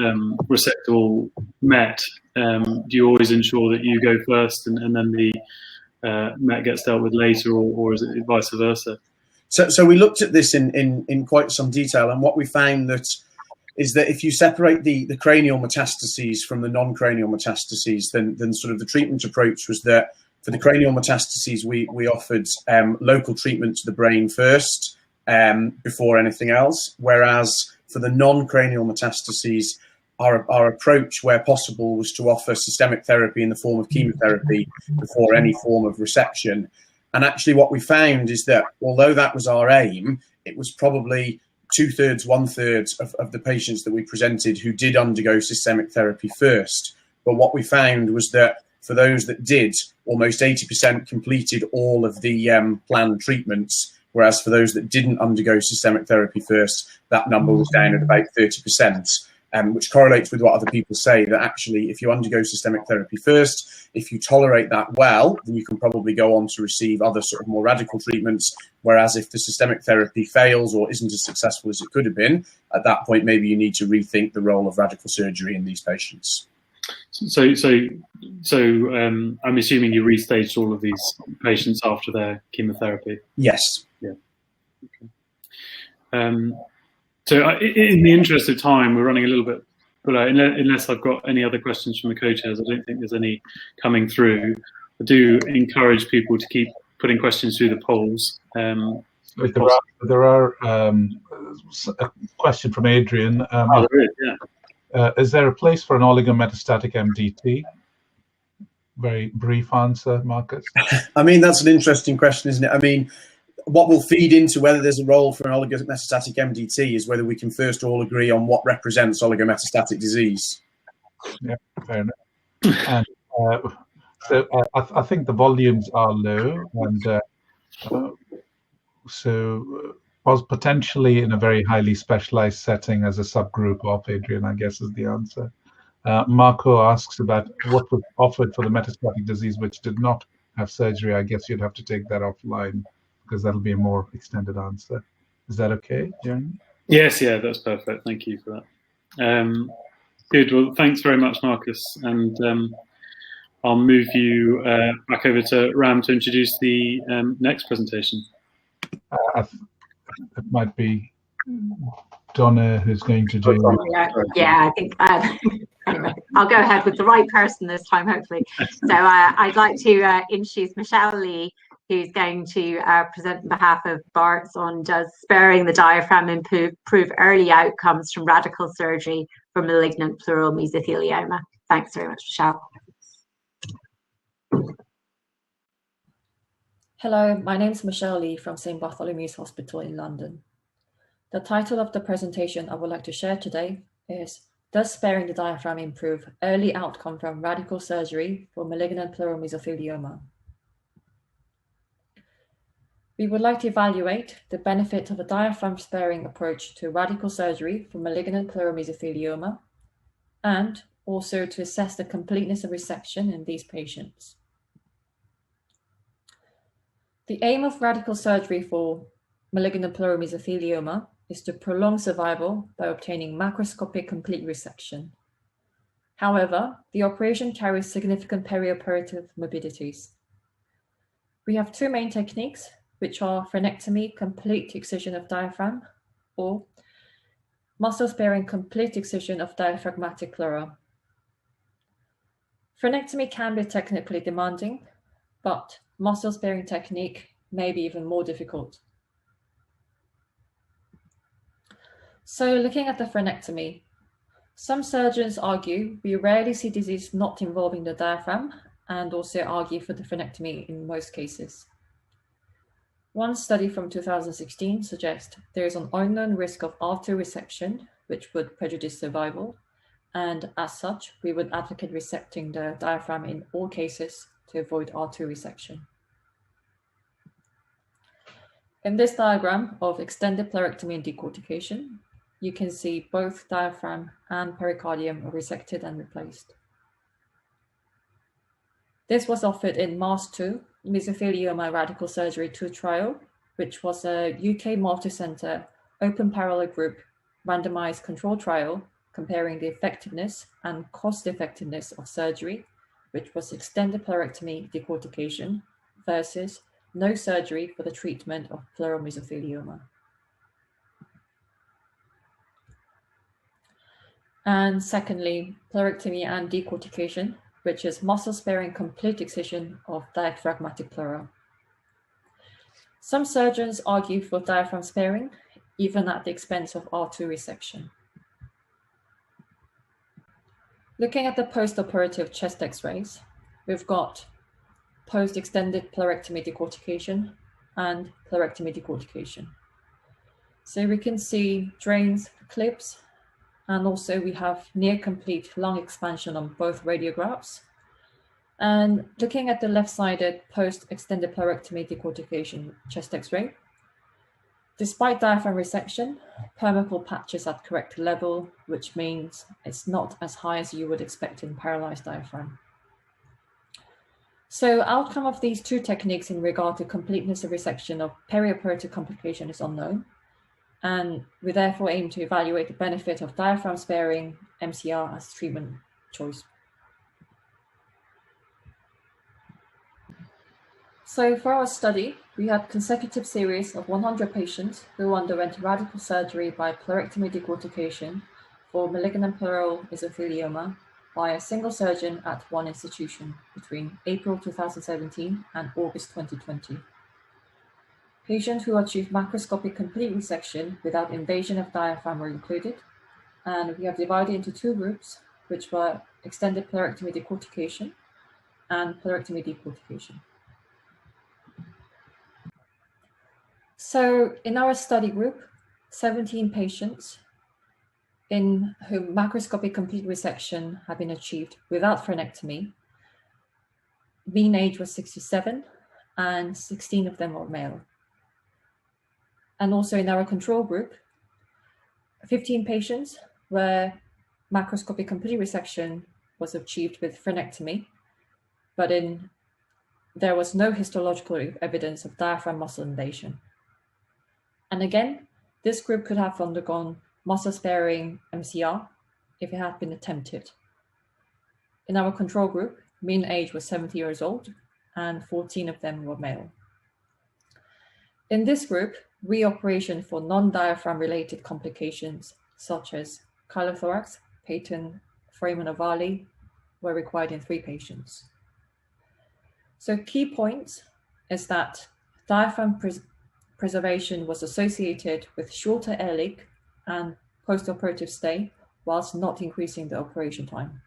Speaker 3: resectable MET, do you always ensure that you go first and then the MET gets dealt with later, or is it vice versa?
Speaker 9: So we looked at this in quite some detail, and what we found is that if you separate the cranial metastases from the non-cranial metastases, then sort of the treatment approach was that For the cranial metastases, we offered local treatment to the brain first before anything else, whereas for the non-cranial metastases, our approach, where possible, was to offer systemic therapy in the form of chemotherapy before any form of resection. And actually what we found is that although that was our aim, it was probably 2/3, 1/3 of the patients that we presented who did undergo systemic therapy first. But what we found was that for those that did, almost 80% completed all of the planned treatments, whereas for those that didn't undergo systemic therapy first, that number was down at about 30%. Which correlates with what other people say, that actually if you undergo systemic therapy first, if you tolerate that well, then you can probably go on to receive other sort of more radical treatments. Whereas if the systemic therapy fails or isn't as successful as it could have been, at that point, maybe you need to rethink the role of radical surgery in these patients.
Speaker 3: So I'm assuming you restaged all of these patients after their chemotherapy?
Speaker 9: Yes.
Speaker 3: Yeah. Okay. So in the interest of time, we're running a little bit, but unless I've got any other questions from the co-chairs, I don't think there's any coming through. I do encourage people to keep putting questions through the polls.
Speaker 1: There are a question from Adrian.
Speaker 3: There is, yeah.
Speaker 1: Is there a place for an oligometastatic MDT? Very brief answer, Marcus.
Speaker 9: I mean, that's an interesting question, isn't it? I mean, what will feed into whether there's a role for an oligometastatic MDT is whether we can first all agree on what represents oligometastatic disease.
Speaker 1: Yeah, fair enough. And so I think the volumes are low, and so potentially in a very highly specialized setting as a subgroup of Adrian, I guess is the answer. Marco asks about what was offered for the metastatic disease which did not have surgery. I guess you'd have to take that offline, because that'll be a more extended answer. Is that okay, Jeremy?
Speaker 3: Yes, yeah, that's perfect. Thank you for that. Good. Well, thanks very much, Marcus. And I'll move you back over to Ram to introduce the next presentation.
Speaker 1: It might be Donna who's going to do.
Speaker 5: Yeah, I think. Anyway, I'll go ahead with the right person this time, hopefully. So I'd like to introduce Michelle Lee, who's going to present on behalf of BARTS on does sparing the diaphragm improve early outcomes from radical surgery for malignant pleural mesothelioma. Thanks very much, Michelle.
Speaker 10: Hello, my name is Michelle Lee from St. Bartholomew's Hospital in London. The title of the presentation I would like to share today is Does sparing the diaphragm improve early outcome from radical surgery for malignant pleural mesothelioma? We would like to evaluate the benefit of a diaphragm-sparing approach to radical surgery for malignant pleural mesothelioma, and also to assess the completeness of resection in these patients. The aim of radical surgery for malignant pleural mesothelioma is to prolong survival by obtaining macroscopic complete resection. However, the operation carries significant perioperative morbidities. We have two main techniques, which are frenectomy, complete excision of diaphragm, or muscle-sparing complete excision of diaphragmatic pleura. Frenectomy can be technically demanding, but muscle-sparing technique may be even more difficult. So looking at the frenectomy, some surgeons argue we rarely see disease not involving the diaphragm, and also argue for the frenectomy in most cases. One study from 2016 suggests there is an unknown risk of artery resection, which would prejudice survival, and as such, we would advocate resecting the diaphragm in all cases to avoid artery resection. In this diagram of extended pleurectomy and decortication, you can see both diaphragm and pericardium are resected and replaced. This was offered in MAST-2, Mesothelioma Radical Surgery 2 trial, which was a UK multi-center open parallel group randomized control trial comparing the effectiveness and cost effectiveness of surgery, which was extended pleurectomy decortication versus no surgery for the treatment of pleural mesothelioma. And secondly, pleurectomy and decortication which is muscle-sparing complete excision of diaphragmatic pleura. Some surgeons argue for diaphragm sparing, even at the expense of R2 resection. Looking at the post-operative chest X-rays, we've got post-extended pleurectomy decortication and pleurectomy decortication. So we can see drains, clips, and also we have near complete lung expansion on both radiographs. And looking at the left-sided post-extended pleurectomy decortication chest X-ray, despite diaphragm resection, permeable patches at correct level, which means it's not as high as you would expect in paralyzed diaphragm. So outcome of these two techniques in regard to completeness of resection of perioperative complication is unknown, and we therefore aim to evaluate the benefit of diaphragm sparing MCR as treatment choice. So for our study, we had consecutive series of 100 patients who underwent radical surgery by pleurectomy decortication for malignant pleural mesothelioma by a single surgeon at one institution between April 2017 and August 2020. Patients who achieved macroscopic complete resection without invasion of diaphragm were included, and we have divided into two groups, which were extended pleurectomy decortication and pleurectomy decortication. So in our study group, 17 patients in whom macroscopic complete resection had been achieved without frenectomy, mean age was 67, and 16 of them were male. And also in our control group, 15 patients where macroscopic complete resection was achieved with frenectomy, but there was no histological evidence of diaphragm muscle invasion. And again, this group could have undergone muscle-sparing MCR if it had been attempted. In our control group, mean age was 70 years old, and 14 of them were male. In this group, reoperation for non-diaphragm related complications such as chylothorax, patent foramen ovale were required in 3 patients. So key points is that diaphragm preservation was associated with shorter air leak and post-operative stay, whilst not increasing the operation time.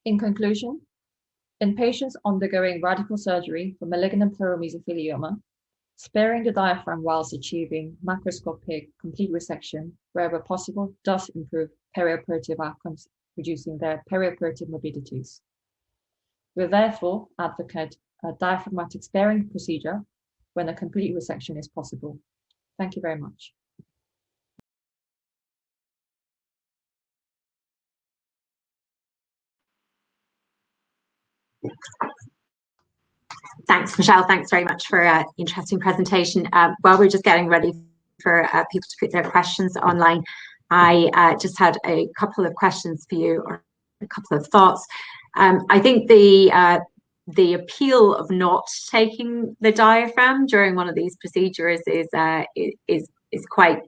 Speaker 10: In conclusion, in patients undergoing radical surgery for malignant pleural mesothelioma, sparing the diaphragm whilst achieving macroscopic complete resection wherever possible does improve perioperative outcomes, reducing their perioperative morbidities. We therefore advocate a diaphragmatic sparing procedure when a complete resection is possible. Thank you very much.
Speaker 5: Thanks, Michelle. Thanks very much for an interesting presentation. While we're just getting ready for people to put their questions online, I just had a couple of questions for you, or a couple of thoughts. I think the appeal of not taking the diaphragm during one of these procedures is quite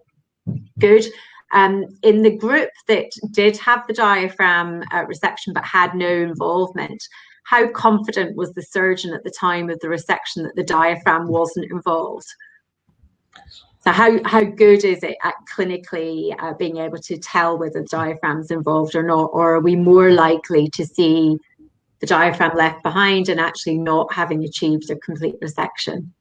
Speaker 5: good. In the group that did have the diaphragm resection but had no involvement, how confident was the surgeon at the time of the resection that the diaphragm wasn't involved? So how good is it at clinically being able to tell whether the diaphragm's involved or not, or are we more likely to see the diaphragm left behind and actually not having achieved a complete resection?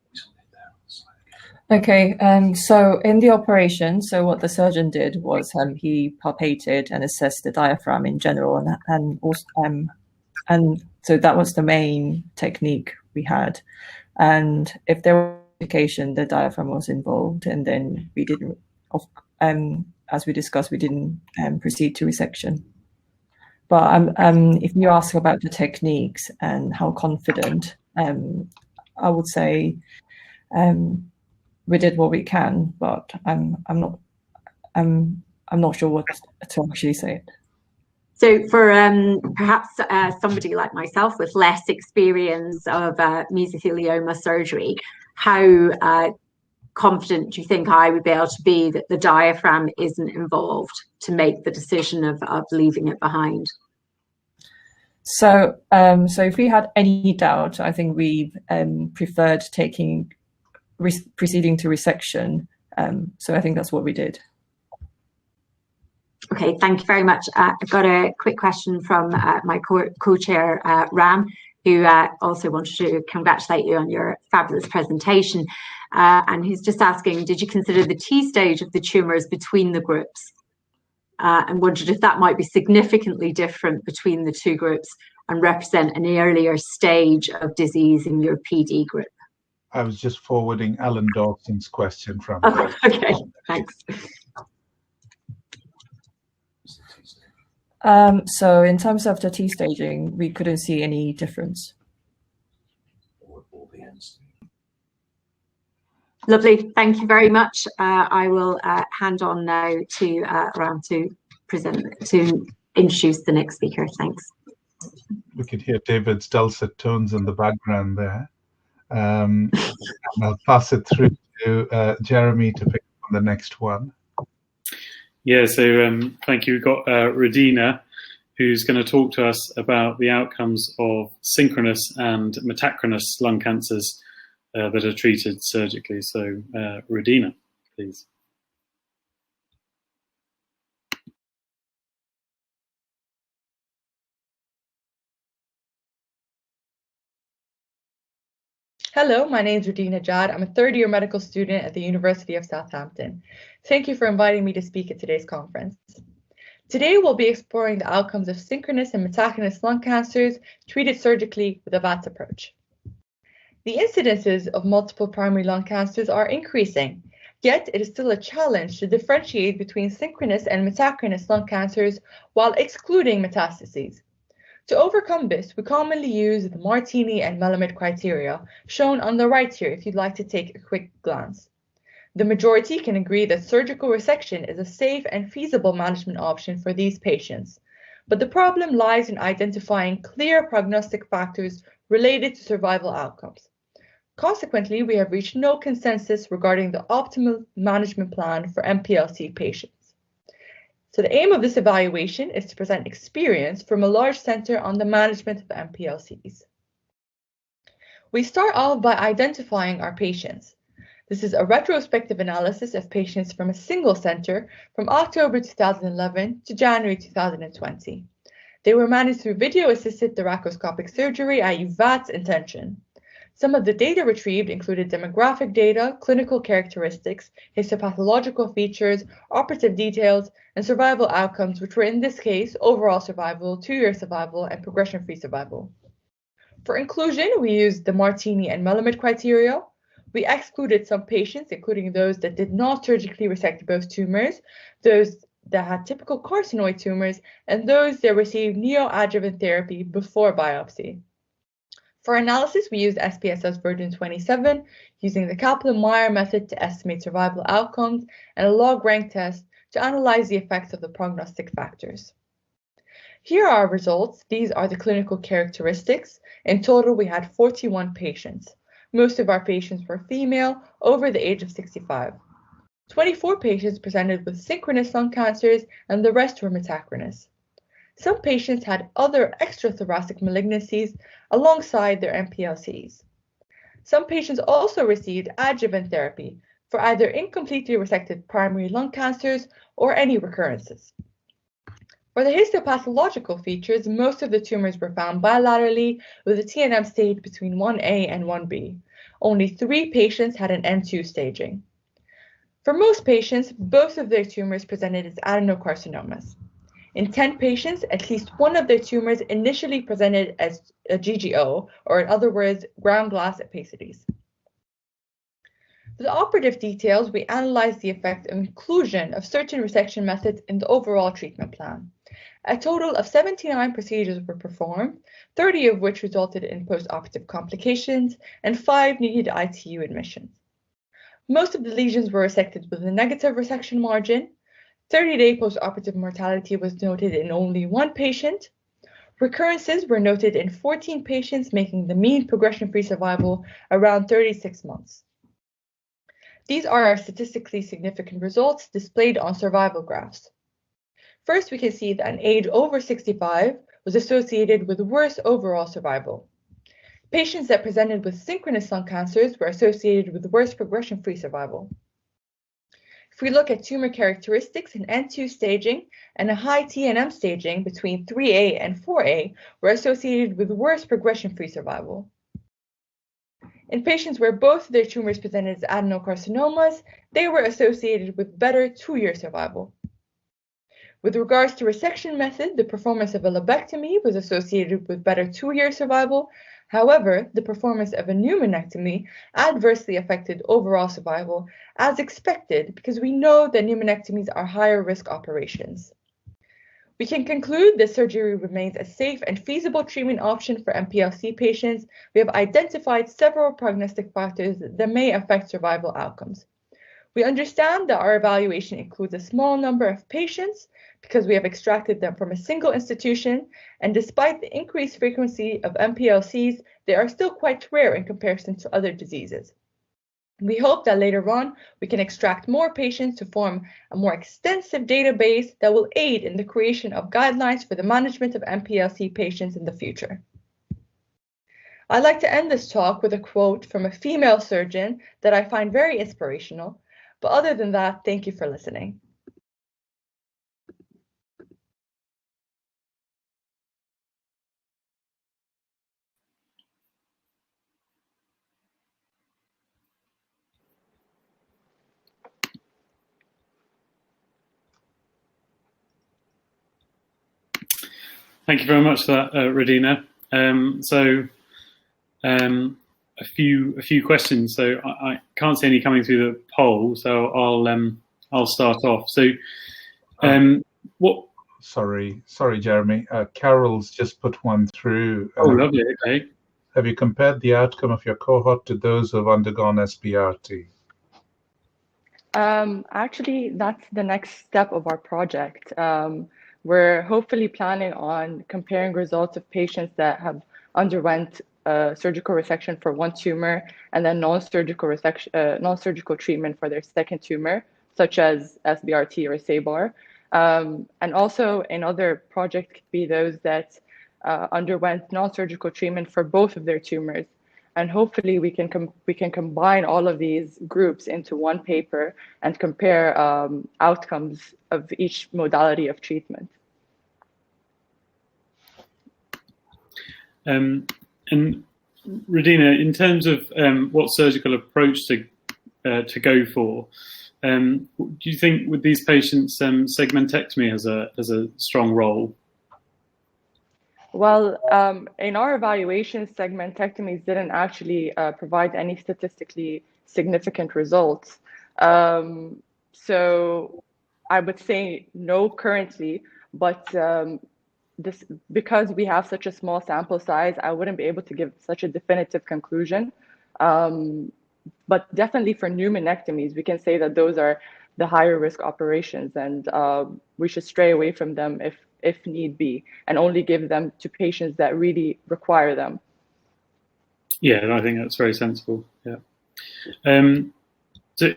Speaker 10: Okay, so in the operation, so what the surgeon did was he palpated and assessed the diaphragm in general, and so that was the main technique we had. And if there was indication the diaphragm was involved, and then we didn't, as we discussed, we didn't proceed to resection. But if you ask about the techniques and how confident, I would say we did what we can, but I'm not sure what to actually say.
Speaker 5: So for perhaps somebody like myself with less experience of mesothelioma surgery, how confident do you think I would be able to be that the diaphragm isn't involved to make the decision of leaving it behind?
Speaker 10: So, so if we had any doubt, I think we preferred proceeding to resection. So I think that's what we did.
Speaker 5: Okay, thank you very much. I've got a quick question from my co-chair, Ram, who also wanted to congratulate you on your fabulous presentation. And he's just asking, did you consider the T stage of the tumours between the groups? And wondered if that might be significantly different between the two groups and represent an earlier stage of disease in your PD group.
Speaker 1: I was just forwarding Alan Dawson's question from.
Speaker 5: Oh, okay, thanks.
Speaker 10: So in terms of the T staging, we couldn't see any difference.
Speaker 5: Lovely, thank you very much. I will hand on now to Ram to introduce the next speaker. Thanks.
Speaker 1: We could hear David's dulcet tones in the background there. And I'll pass it through to Jeremy to pick up on the next one.
Speaker 3: Yeah, so thank you. We've got Radina, who's going to talk to us about the outcomes of synchronous and metastasic lung cancers that are treated surgically. So Radina, please.
Speaker 11: Hello, my name is Radina Jad. I'm a third-year medical student at the University of Southampton. Thank you for inviting me to speak at today's conference. Today, we'll be exploring the outcomes of synchronous and metastatic lung cancers treated surgically with a VATS approach. The incidences of multiple primary lung cancers are increasing, yet it is still a challenge to differentiate between synchronous and metastatic lung cancers while excluding metastases. To overcome this, we commonly use the Martini and Melamed criteria, shown on the right here if you'd like to take a quick glance. The majority can agree that surgical resection is a safe and feasible management option for these patients, but the problem lies in identifying clear prognostic factors related to survival outcomes. Consequently, we have reached no consensus regarding the optimal management plan for MPLC patients. So the aim of this evaluation is to present experience from a large center on the management of MPLCs. We start off by identifying our patients. This is a retrospective analysis of patients from a single center from October 2011 to January 2020. They were managed through video-assisted thoracoscopic surgery, i.e. VATS intention. Some of the data retrieved included demographic data, clinical characteristics, histopathological features, operative details, and survival outcomes, which were in this case overall survival, 2-year survival, and progression-free survival. For inclusion, we used the Martini and Melamed criteria. We excluded some patients, including those that did not surgically resect both tumors, those that had typical carcinoid tumors, and those that received neoadjuvant therapy before biopsy. For analysis, we used SPSS version 27, using the Kaplan-Meier method to estimate survival outcomes and a log rank test to analyze the effects of the prognostic factors. Here are our results. These are the clinical characteristics. In total, we had 41 patients. Most of our patients were female, over the age of 65. 24 patients presented with synchronous lung cancers, and the rest were metastasic. Some patients had other extrathoracic malignancies alongside their MPLCs. Some patients also received adjuvant therapy for either incompletely resected primary lung cancers or any recurrences. For the histopathological features, most of the tumors were found bilaterally with a TNM stage between 1A and 1B. Only 3 patients had an N2 staging. For most patients, both of their tumors presented as adenocarcinomas. In 10 patients, at least one of their tumors initially presented as a GGO, or in other words, ground glass opacities. For the operative details, we analyzed the effect of inclusion of certain resection methods in the overall treatment plan. A total of 79 procedures were performed, 30 of which resulted in postoperative complications, and 5 needed ITU admissions. Most of the lesions were resected with a negative resection margin. 30-day postoperative mortality was noted in only 1 patient. Recurrences were noted in 14 patients, making the mean progression-free survival around 36 months. These are our statistically significant results displayed on survival graphs. First, we can see that an age over 65 was associated with worse overall survival. Patients that presented with synchronous lung cancers were associated with worse progression-free survival. If we look at tumor characteristics in N2 staging and a high TNM staging between 3A and 4A were associated with worse progression-free survival. In patients where both of their tumors presented as adenocarcinomas, they were associated with better 2-year survival. With regards to resection method, the performance of a lobectomy was associated with better 2-year survival. However, the performance of a pneumonectomy adversely affected overall survival, as expected, because we know that pneumonectomies are higher risk operations. We can conclude that surgery remains a safe and feasible treatment option for MPLC patients. We have identified several prognostic factors that may affect survival outcomes. We understand that our evaluation includes a small number of patients because we have extracted them from a single institution, and despite the increased frequency of MPLCs, they are still quite rare in comparison to other diseases. We hope that later on we can extract more patients to form a more extensive database that will aid in the creation of guidelines for the management of MPLC patients in the future. I'd like to end this talk with a quote from a female surgeon that I find very inspirational, but other than that, thank you for listening.
Speaker 3: Thank you very much for that, Radina. A few questions. So I can't see any coming through the poll, so I'll start off. So, what?
Speaker 1: Sorry, Jeremy. Carol's just put one through.
Speaker 3: Oh, lovely. Okay.
Speaker 1: Have you compared the outcome of your cohort to those who have undergone SBRT?
Speaker 11: Actually, that's the next step of our project. We're hopefully planning on comparing results of patients that have underwent surgical resection for one tumor and then non-surgical treatment for their second tumor, such as SBRT or SABAR. And also another project could be those that underwent non-surgical treatment for both of their tumors. And hopefully we can combine all of these groups into one paper and compare outcomes of each modality of treatment.
Speaker 3: And Radina, in terms of what surgical approach to go for, do you think with these patients segmentectomy has a strong role?
Speaker 11: Well, in our evaluation, segmentectomies didn't actually provide any statistically significant results. So I would say no currently, but because we have such a small sample size, I wouldn't be able to give such a definitive conclusion. But definitely for pneumonectomies, we can say that those are the higher risk operations, and we should stray away from them if need be, and only give them to patients that really require them.
Speaker 3: Yeah, I think that's very sensible. Yeah. So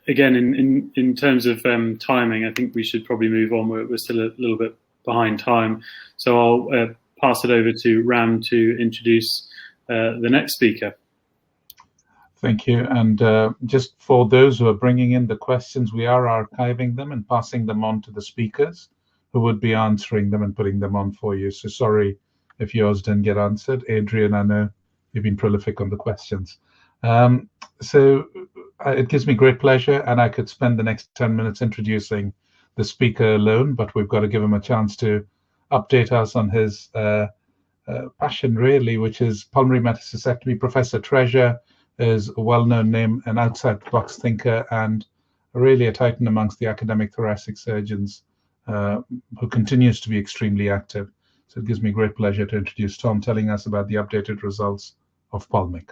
Speaker 3: again, in terms of timing, I think we should probably move on. We're still a little bit behind time, so I'll pass it over to Ram to introduce the next speaker.
Speaker 1: Thank you. And just for those who are bringing in the questions, we are archiving them and passing them on to the speakers, who would be answering them and putting them on for you. So sorry if yours didn't get answered. Adrian, I know you've been prolific on the questions. So it gives me great pleasure, and I could spend the next 10 minutes introducing the speaker alone, but we've got to give him a chance to update us on his passion, really, which is pulmonary metastasectomy. Professor Treasure is a well-known name, an outside-the-box thinker, and really a titan amongst the academic thoracic surgeons, who continues to be extremely active. So it gives me great pleasure to introduce Tom, telling us about the updated results of Pulmic.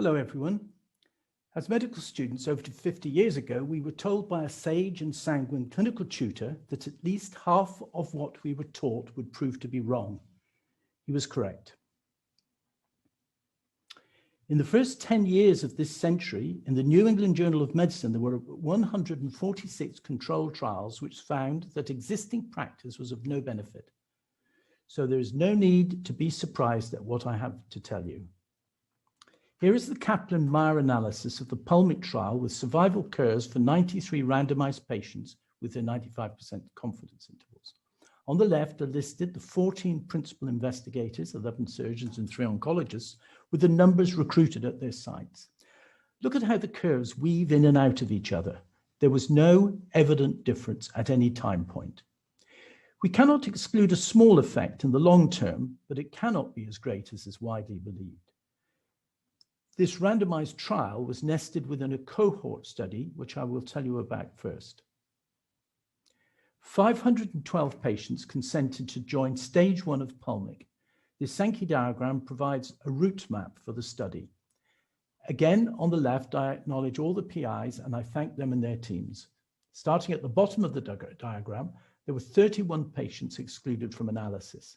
Speaker 12: Hello, everyone. As medical students over 50 years ago, we were told by a sage and sanguine clinical tutor that at least half of what we were taught would prove to be wrong. He was correct. In the first 10 years of this century, in the New England Journal of Medicine, there were 146 controlled trials which found that existing practice was of no benefit. So there is no need to be surprised at what I have to tell you. Here is the Kaplan-Meier analysis of the Pulmic trial with survival curves for 93 randomized patients with their 95% confidence intervals. On the left are listed the 14 principal investigators, 11 surgeons and 3 oncologists, with the numbers recruited at their sites. Look at how the curves weave in and out of each other. There was no evident difference at any time point. We cannot exclude a small effect in the long term, but it cannot be as great as is widely believed. This randomized trial was nested within a cohort study, which I will tell you about first. 512 patients consented to join stage 1 of Pulmic. This Sankey diagram provides a route map for the study. Again, on the left, I acknowledge all the PIs and I thank them and their teams. Starting at the bottom of the diagram, there were 31 patients excluded from analysis.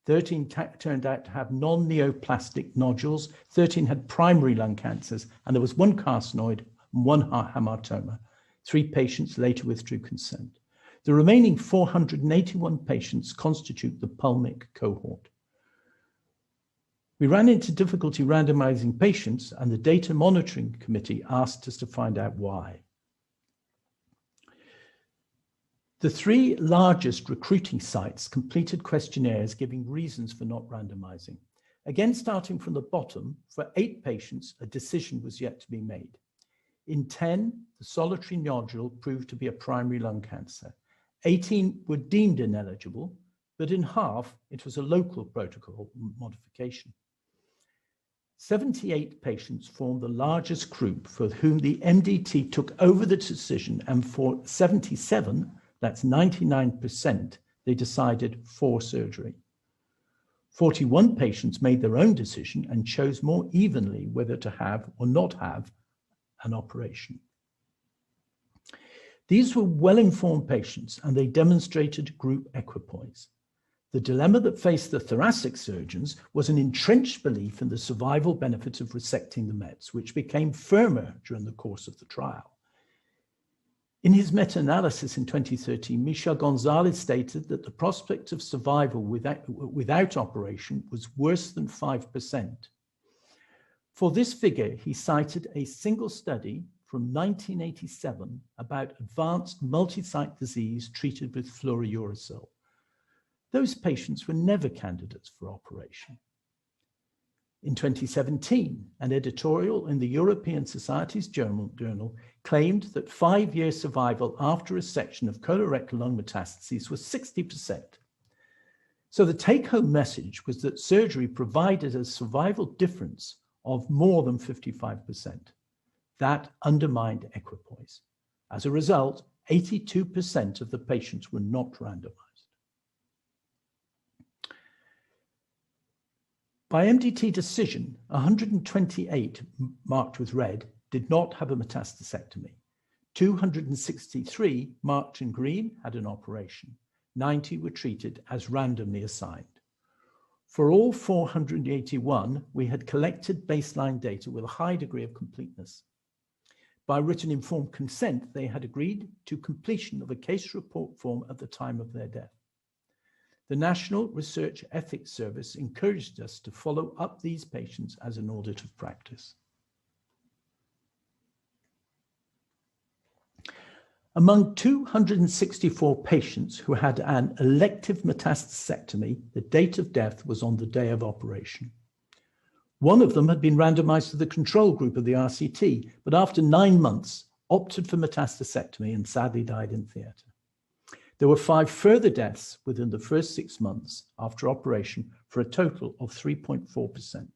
Speaker 12: 13 turned out to have non-neoplastic nodules, 13 had primary lung cancers, and there was 1 carcinoid and 1 hamartoma. 3 patients later withdrew consent. The remaining 481 patients constitute the Pulmic cohort. We ran into difficulty randomizing patients, and the Data Monitoring Committee asked us to find out why. The 3 largest recruiting sites completed questionnaires giving reasons for not randomizing. Again, starting from the bottom, for 8 patients, a decision was yet to be made. In 10, the solitary nodule proved to be a primary lung cancer. 18 were deemed ineligible, but in half, it was a local protocol modification. 78 patients formed the largest group for whom the MDT took over the decision, and for 77, that's 99%, they decided for surgery. 41 patients made their own decision and chose more evenly whether to have or not have an operation. These were well-informed patients and they demonstrated group equipoise. The dilemma that faced the thoracic surgeons was an entrenched belief in the survival benefits of resecting the Mets, which became firmer during the course of the trial. In his meta-analysis in 2013, Michel Gonzalez stated that the prospect of survival without operation was worse than 5%. For this figure, he cited a single study from 1987 about advanced multi-site disease treated with fluorouracil. Those patients were never candidates for operation. In 2017, an editorial in the European Society's Journal claimed that 5-year survival after resection of colorectal lung metastases was 60%. So the take-home message was that surgery provided a survival difference of more than 55%. That undermined equipoise. As a result, 82% of the patients were not randomized. By MDT decision, 128 marked with red did not have a metastasectomy. 263 marked in green had an operation. 90 were treated as randomly assigned. For all 481, we had collected baseline data with a high degree of completeness. By written informed consent, they had agreed to completion of a case report form at the time of their death. The National Research Ethics Service encouraged us to follow up these patients as an audit of practice. Among 264 patients who had an elective metastasectomy, the date of death was on the day of operation. One of them had been randomized to the control group of the RCT, but after 9 months, opted for metastasectomy and sadly died in theatre. There were 5 further deaths within the first 6 months after operation for a total of 3.4%.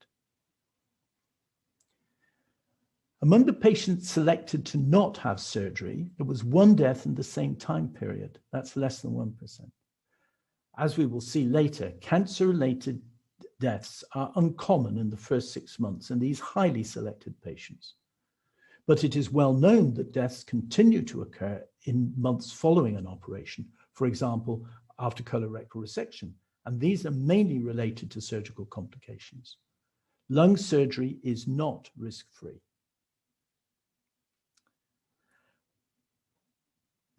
Speaker 12: Among the patients selected to not have surgery, there was 1 death in the same time period. That's less than 1%. As we will see later, cancer-related deaths are uncommon in the first 6 months in these highly selected patients. But it is well known that deaths continue to occur in months following an operation, for example, after colorectal resection, and these are mainly related to surgical complications. Lung surgery is not risk-free.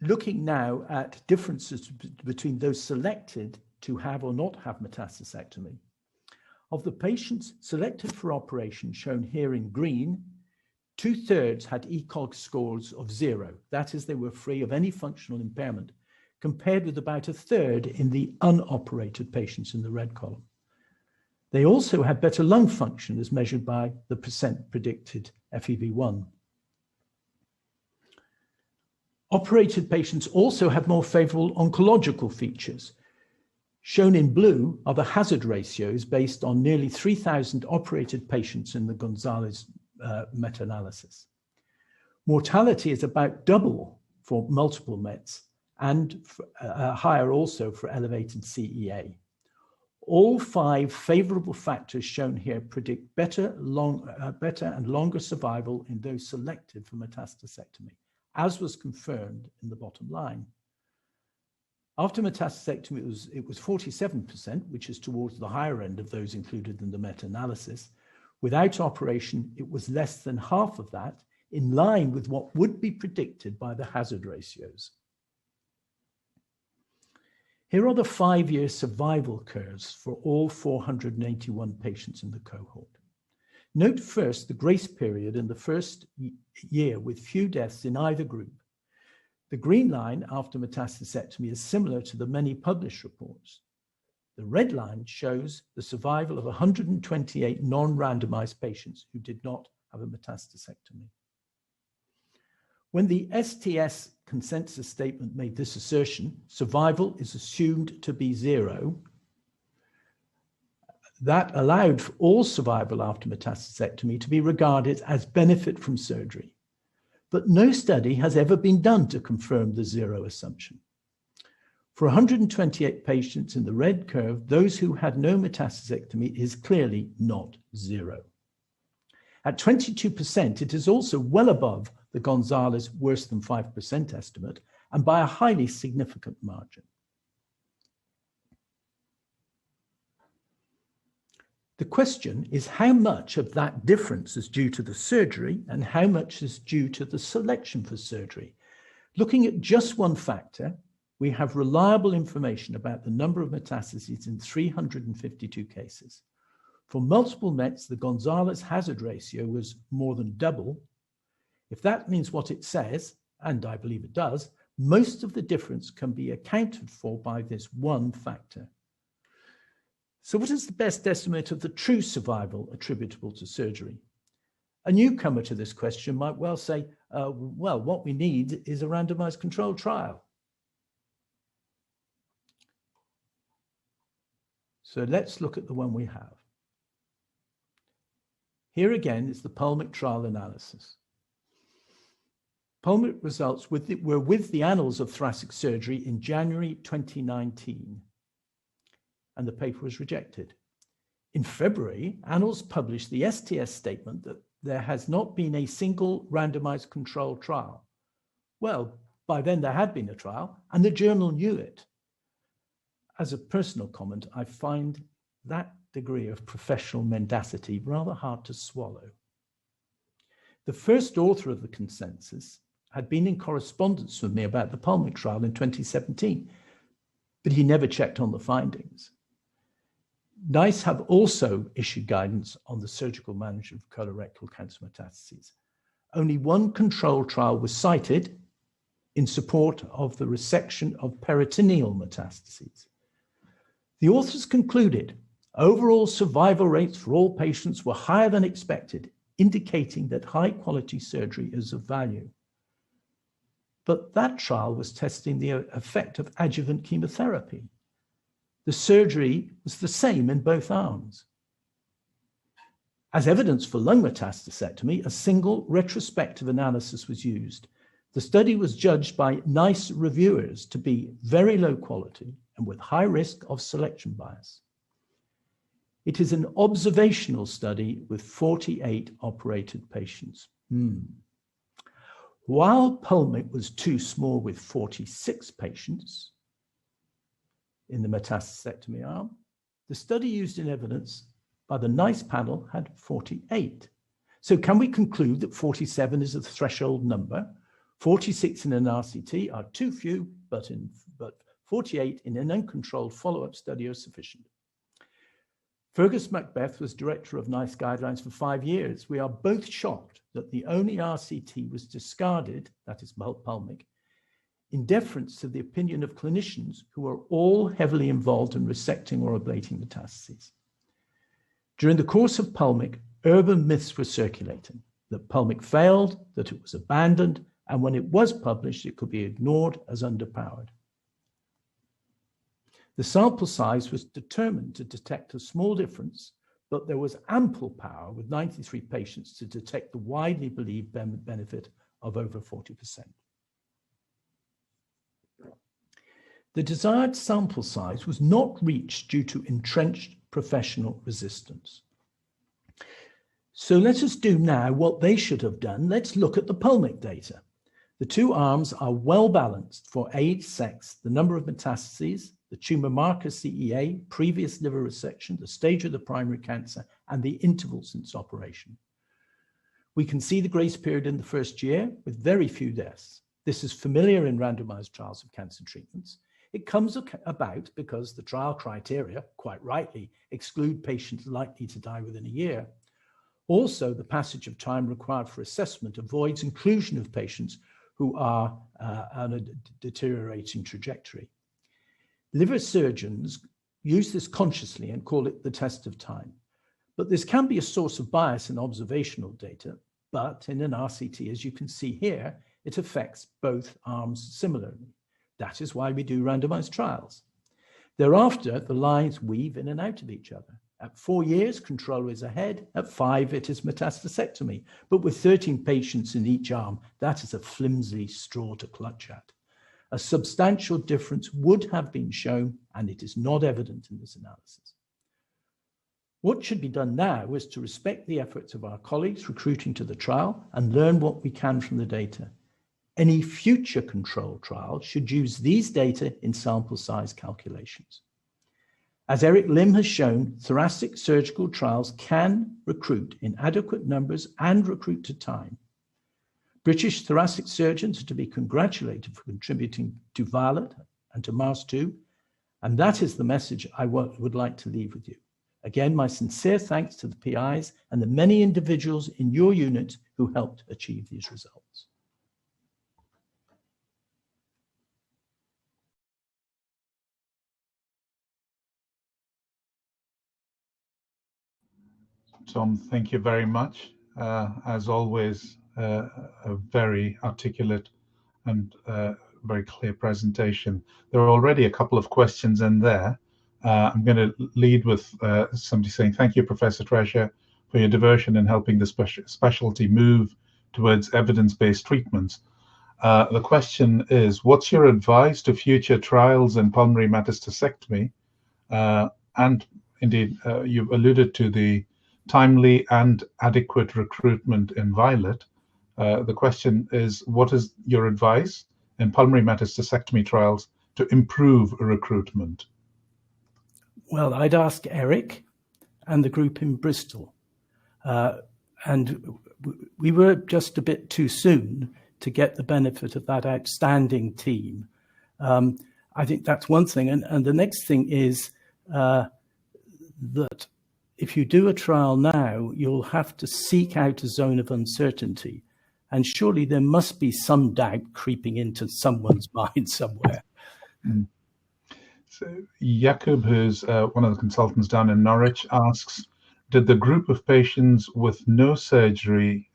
Speaker 12: Looking now at differences between those selected to have or not have metastasectomy. Of the patients selected for operation, shown here in green, 2/3 had ECOG scores of 0. That is, they were free of any functional impairment, compared with about 1/3 in the unoperated patients in the red column. They also had better lung function as measured by the percent predicted FEV1. Operated patients also had more favorable oncological features. Shown in blue are the hazard ratios based on nearly 3,000 operated patients in the Gonzalez meta-analysis. Mortality is about double for multiple Mets and higher also for elevated CEA. All 5 favorable factors shown here predict better and longer survival in those selected for metastasectomy, as was confirmed in the bottom line. After metastasectomy, it was 47%, which is towards the higher end of those included in the meta-analysis. Without operation, it was less than half of that, in line with what would be predicted by the hazard ratios. Here are the 5-year survival curves for all 481 patients in the cohort. Note first the grace period in the first year with few deaths in either group. The green line after metastasectomy is similar to the many published reports. The red line shows the survival of 128 non-randomized patients who did not have a metastasectomy. When the STS consensus statement made this assertion, survival is assumed to be 0. That allowed for all survival after metastasectomy to be regarded as benefit from surgery. But no study has ever been done to confirm the 0 assumption. For 128 patients in the red curve, those who had no metastasectomy is clearly not 0. At 22%, it is also well above the Gonzalez worse than 5% estimate, and by a highly significant margin. The question is how much of that difference is due to the surgery and how much is due to the selection for surgery. Looking at just one factor, we have reliable information about the number of metastases in 352 cases. For multiple Mets, the Gonzalez hazard ratio was more than double. If that means what it says, and I believe it does, most of the difference can be accounted for by this one factor. So what is the best estimate of the true survival attributable to surgery? A newcomer to this question might well say, well, what we need is a randomized controlled trial. So let's look at the one we have. Here again is the Pulmic trial analysis. Pulmic results were with the Annals of Thoracic Surgery in January 2019, and the paper was rejected. In February, Annals published the STS statement that there has not been a single randomized controlled trial. Well, by then there had been a trial, and the journal knew it. As a personal comment, I find that degree of professional mendacity rather hard to swallow. The first author of the consensus had been in correspondence with me about the Pulmic trial in 2017, but he never checked on the findings. NICE have also issued guidance on the surgical management of colorectal cancer metastases. Only one controlled trial was cited in support of the resection of peritoneal metastases. The authors concluded overall survival rates for all patients were higher than expected, indicating that high-quality surgery is of value. But that trial was testing the effect of adjuvant chemotherapy. The surgery was the same in both arms. As evidence for lung metastasectomy, a single retrospective analysis was used. The study was judged by NICE reviewers to be very low quality and with high risk of selection bias. It is an observational study with 48 operated patients. While Pulmic was too small with 46 patients in the metastasectomy arm, the study used in evidence by the NICE panel had 48. So can we conclude that 47 is a threshold number? 46 in an RCT are too few, but 48 in an uncontrolled follow-up study are sufficient. Fergus Macbeth was director of NICE guidelines for 5 years. We are both shocked that the only RCT was discarded, that is Pulmic, in deference to the opinion of clinicians who are all heavily involved in resecting or ablating metastases. During the course of Pulmic, urban myths were circulating, that Pulmic failed, that it was abandoned, and when it was published, it could be ignored as underpowered. The sample size was determined to detect a small difference, but there was ample power with 93 patients to detect the widely believed benefit of over 40%. The desired sample size was not reached due to entrenched professional resistance. So let us do now what they should have done. Let's look at the Pulmic data. The two arms are well balanced for age, sex, the number of metastases, the tumor marker CEA, previous liver resection, the stage of the primary cancer, and the interval since operation. We can see the grace period in the first year with very few deaths. This is familiar in randomized trials of cancer treatments. It comes about because the trial criteria, quite rightly, exclude patients likely to die within a year. Also, the passage of time required for assessment avoids inclusion of patients who are on a deteriorating trajectory. Liver surgeons use this consciously and call it the test of time. But this can be a source of bias in observational data, but in an RCT, as you can see here, it affects both arms similarly. That is why we do randomized trials. Thereafter, the lines weave in and out of each other. At 4 years, control is ahead. At 5, it is metastasectomy. But with 13 patients in each arm, that is a flimsy straw to clutch at. A substantial difference would have been shown, and it is not evident in this analysis. What should be done now is to respect the efforts of our colleagues recruiting to the trial and learn what we can from the data. Any future control trial should use these data in sample size calculations. As Eric Lim has shown, thoracic surgical trials can recruit in adequate numbers and recruit to time. British thoracic surgeons are to be congratulated for contributing to Violet and to MARS-2, and that is the message I would like to leave with you. Again, my sincere thanks to the PIs and the many individuals in your unit who helped achieve these results.
Speaker 1: Tom, thank you very much. As always, a very articulate and very clear presentation. There are already a couple of questions in there. I'm going to lead with somebody saying, thank you, Professor Treasure, for your diversion in helping the specialty move towards evidence-based treatments. The question is, what's your advice to future trials in pulmonary metastasectomy? And indeed, you've alluded to the timely and adequate recruitment in Violet. The question is, what is your advice in pulmonary metastasectomy trials to improve recruitment?
Speaker 12: Well, I'd ask Eric and the group in Bristol. And we were just a bit too soon to get the benefit of that outstanding team. I think that's one thing. And the next thing is that if you do a trial now, you'll have to seek out a zone of uncertainty. And surely there must be some doubt creeping into someone's mind somewhere.
Speaker 1: So Jakub, who's one of the consultants down in Norwich, asks, did the group of patients with no surgery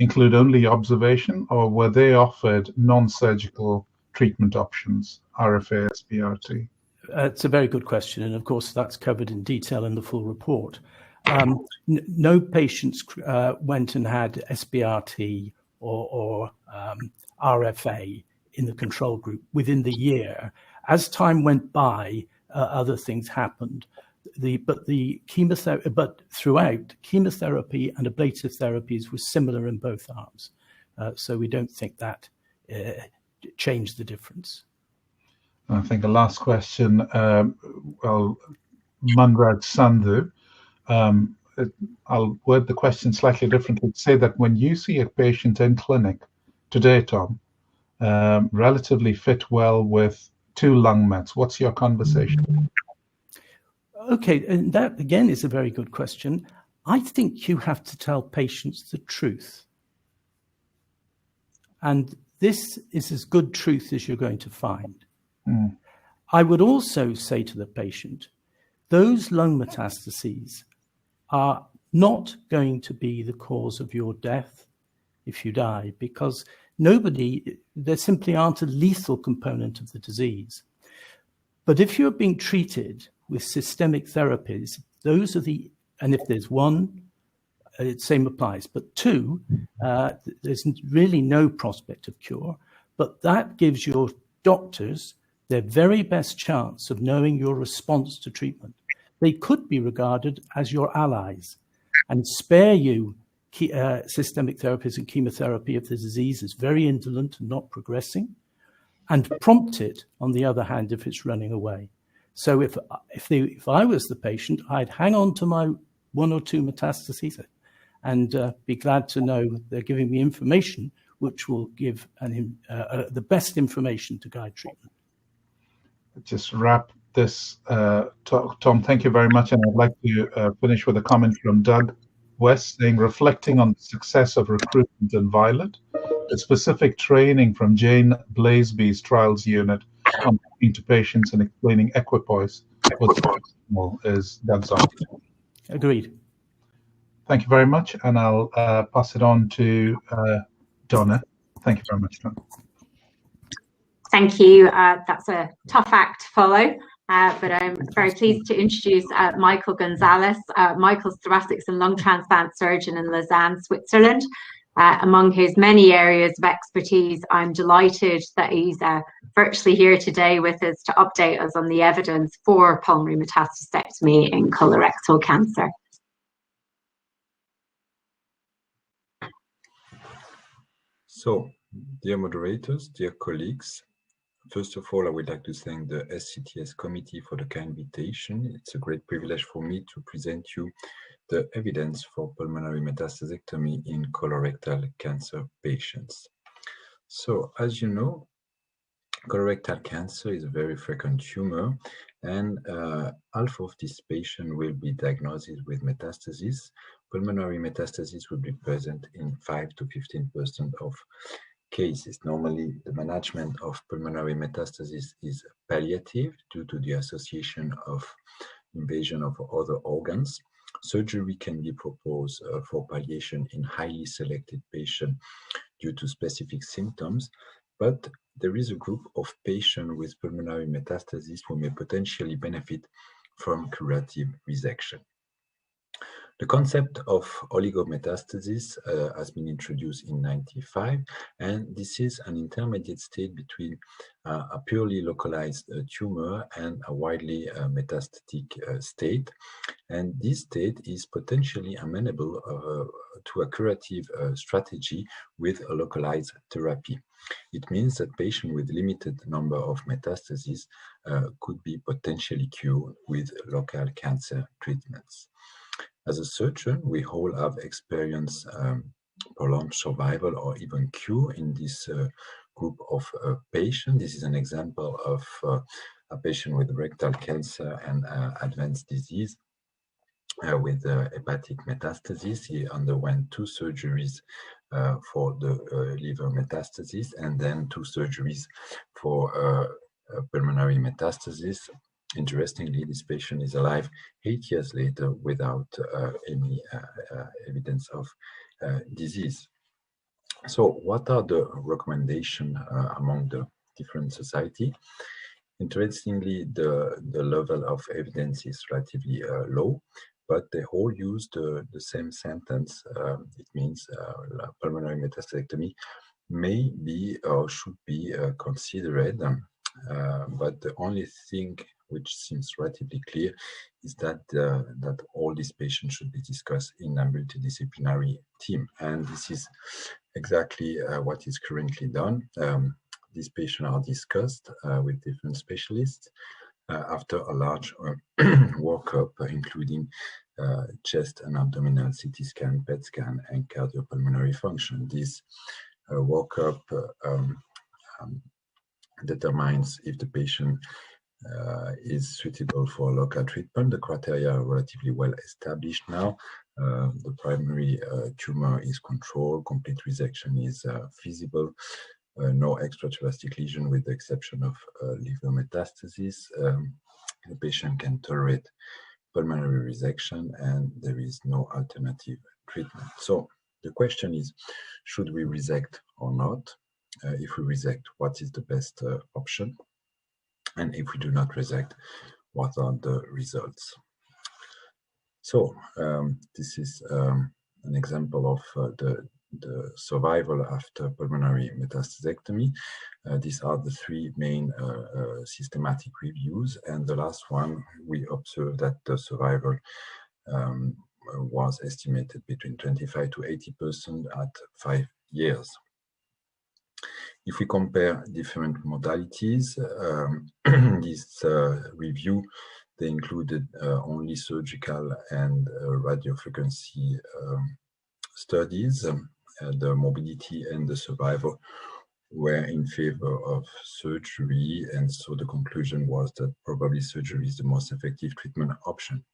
Speaker 1: include only observation, or were they offered non-surgical treatment options, RFA, SBRT?
Speaker 12: It's a very good question, and of course that's covered in detail in the full report. No patients went and had SBRT or RFA in the control group within the year. As time went by, other things happened. but throughout, chemotherapy and ablative therapies were similar in both arms. So we don't think that changed the difference.
Speaker 1: I think the last question, well, Manraj Sandhu, I'll word the question slightly differently. Say that when you see a patient in clinic today, Tom, relatively fit well with 2 lung mets, what's your conversation?
Speaker 12: Okay, and that again is a very good question. I think you have to tell patients the truth. And this is as good truth as you're going to find. I would also say to the patient, those lung metastases are not going to be the cause of your death if you die, because there simply aren't a lethal component of the disease. But if you're being treated with systemic therapies, and if there's 1, same applies, but 2, there's really no prospect of cure, but that gives your doctors their very best chance of knowing your response to treatment. They could be regarded as your allies and spare you systemic therapies and chemotherapy if the disease is very indolent and not progressing, and prompt it, on the other hand, if it's running away. So if I was the patient, I'd hang on to my 1 or 2 metastases and be glad to know they're giving me information which will give the best information to guide treatment.
Speaker 1: Just wrap this talk, Tom, thank you very much. And I'd like to finish with a comment from Doug West saying, reflecting on the success of recruitment in Violet, the specific training from Jane Blaisby's trials unit on talking to patients and explaining equipoise is Doug's argument.
Speaker 12: Agreed.
Speaker 1: Thank you very much. And I'll pass it on to Donna. Thank you very much, Donna.
Speaker 5: Thank you. That's a tough act to follow, but I'm very pleased to introduce Michael Gonzalez. Michael's thoracic and lung transplant surgeon in Lausanne, Switzerland. Among his many areas of expertise, I'm delighted that he's virtually here today with us to update us on the evidence for pulmonary metastasectomy in colorectal cancer.
Speaker 13: So, dear moderators, dear colleagues, first of all, I would like to thank the SCTS committee for the kind invitation. It's a great privilege for me to present you the evidence for pulmonary metastasectomy in colorectal cancer patients. So, as you know, colorectal cancer is a very frequent tumor, and half of these patients will be diagnosed with metastasis. Pulmonary metastasis will be present in 5 to 15% of cases. Normally, the management of pulmonary metastasis is palliative due to the association of invasion of other organs. Surgery can be proposed for palliation in highly selected patients due to specific symptoms, but there is a group of patients with pulmonary metastasis who may potentially benefit from curative resection. The concept of oligometastasis has been introduced in 1995, and this is an intermediate state between a purely localized tumor and a widely metastatic state. And this state is potentially amenable to a curative strategy with a localized therapy. It means that patients with limited number of metastases could be potentially cured with local cancer treatments. As a surgeon, we all have experienced prolonged survival or even cure in this group of patients. This is an example of a patient with rectal cancer and advanced disease with hepatic metastasis. He underwent 2 surgeries for the liver metastasis and then 2 surgeries for pulmonary metastasis. Interestingly, this patient is alive 8 years later without any evidence of disease. So what are the recommendations among the different society? Interestingly, the level of evidence is relatively low, but they all use the same sentence. It means pulmonary metastasectomy may be or should be considered, but the only thing which seems relatively clear, is that that all these patients should be discussed in a multidisciplinary team, and this is exactly what is currently done. These patients are discussed with different specialists after a large workup, including chest and abdominal CT scan, PET scan, and cardiopulmonary function. This workup determines if the patient is suitable for local treatment. The criteria are relatively well established now. The primary tumor is controlled, complete resection is feasible, no extrathoracic lesion with the exception of liver metastasis. The patient can tolerate pulmonary resection, and there is no alternative treatment. So the question is, should we resect or not? If we resect, what is the best option? And if we do not resect, what are the results? So this is an example of the survival after pulmonary metastasectomy. These are the three main systematic reviews, and the last one, we observed that the survival was estimated between 25 to 80% at 5 years. If we compare different modalities, this review, they included only surgical and radiofrequency studies. The morbidity and the survival were in favor of surgery, and so the conclusion was that probably surgery is the most effective treatment option.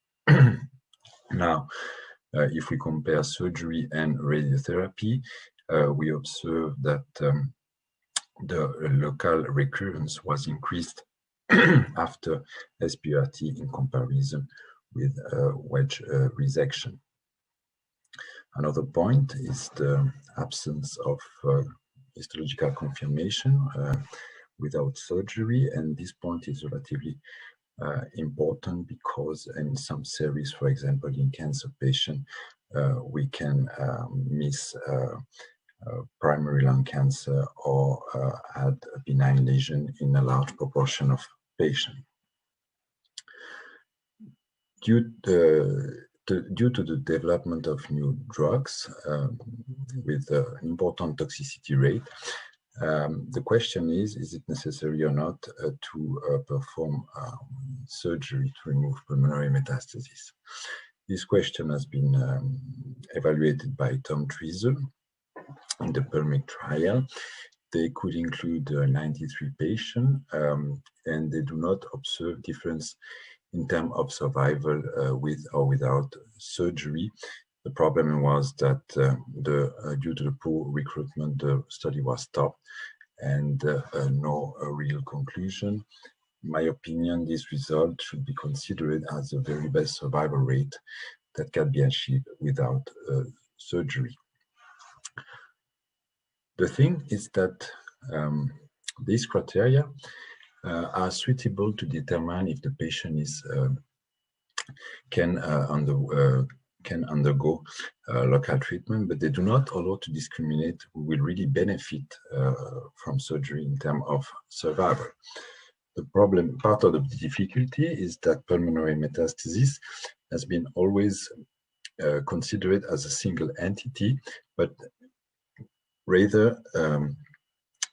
Speaker 13: Now, if we compare surgery and radiotherapy, we observe that the local recurrence was increased after SBRT in comparison with wedge resection. Another point is the absence of histological confirmation without surgery, and this point is relatively important because in some series, for example, in cancer patients, we can miss primary lung cancer or had a benign lesion in a large proportion of patients. Due to the development of new drugs with an important toxicity rate, the question is it necessary or not to perform surgery to remove pulmonary metastasis? This question has been evaluated by Tom Treaser in the Pulmic trial. They could include 93 patients, and they do not observe difference in terms of survival with or without surgery. The problem was that due to the poor recruitment, the study was stopped and no real conclusion. In my opinion, this result should be considered as the very best survival rate that can be achieved without surgery. The thing is that these criteria are suitable to determine if the patient is can undergo local treatment, but they do not allow to discriminate who will really benefit from surgery in terms of survival. The problem, part of the difficulty, is that pulmonary metastasis has been always considered as a single entity, but rather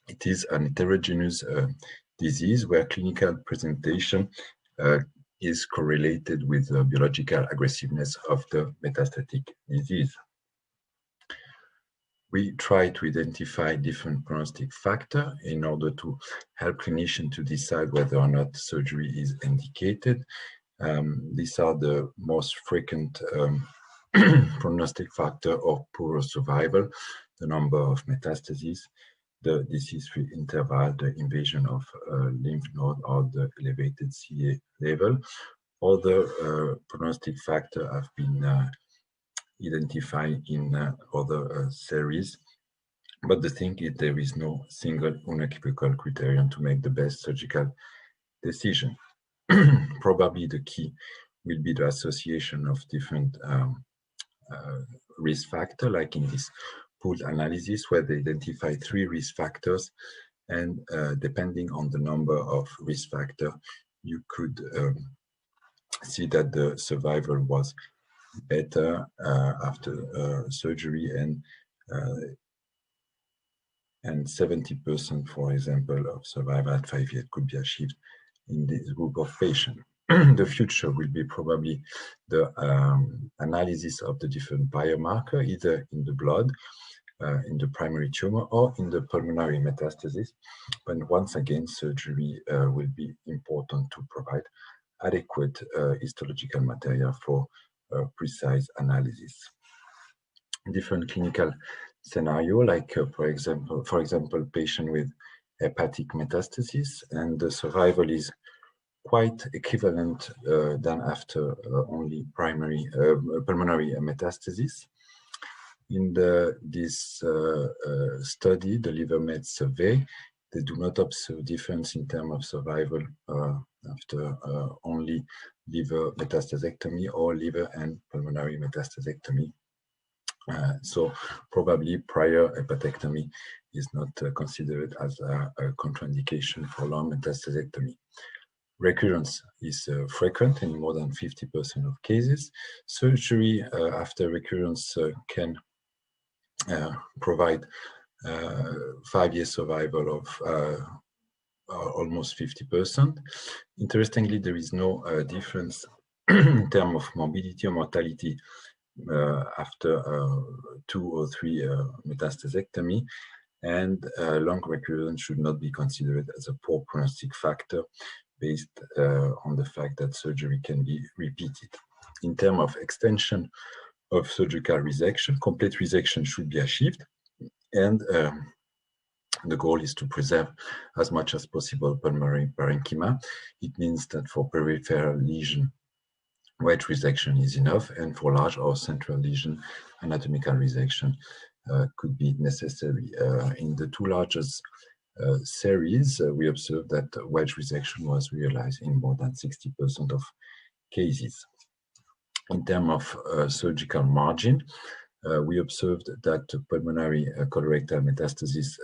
Speaker 13: it is an heterogeneous disease where clinical presentation is correlated with the biological aggressiveness of the metastatic disease. We try to identify different prognostic factors in order to help clinicians to decide whether or not surgery is indicated. These are the most frequent prognostic factor of poor survival: the number of metastases, the disease-free interval, the invasion of lymph node, or the elevated CA level. Other prognostic factors have been identified in other series, but the thing is there is no single unequivocal criterion to make the best surgical decision. Probably the key will be the association of different risk factors, like in this pooled analysis where they identify 3 risk factors, and depending on the number of risk factors, you could see that the survival was better after surgery, and 70%, for example, of survival at 5 years could be achieved in this group of patients. The future will be probably the analysis of the different biomarker, either in the blood, in the primary tumor, or in the pulmonary metastasis. But once again, surgery will be important to provide adequate histological material for precise analysis. Different clinical scenario, like for example, patient with hepatic metastasis, and the survival is quite equivalent than after only primary pulmonary metastasis. In this study, the LiverMed survey, they do not observe difference in terms of survival after only liver metastasectomy or liver and pulmonary metastasectomy. So probably prior hepatectomy is not considered as a contraindication for lung metastasectomy. Recurrence is frequent in more than 50% of cases. Surgery after recurrence can provide 5-year survival of almost 50%. Interestingly, there is no difference in terms of morbidity or mortality after 2 or 3 metastasectomy, and lung recurrence should not be considered as a poor prognostic factor based on the fact that surgery can be repeated. In terms of extension of surgical resection, complete resection should be achieved, and the goal is to preserve as much as possible pulmonary parenchyma. It means that for peripheral lesion, wedge resection is enough, and for large or central lesion, anatomical resection could be necessary. In the 2 largest series, we observed that wedge resection was realized in more than 60% of cases. In terms of surgical margin, we observed that pulmonary colorectal metastasis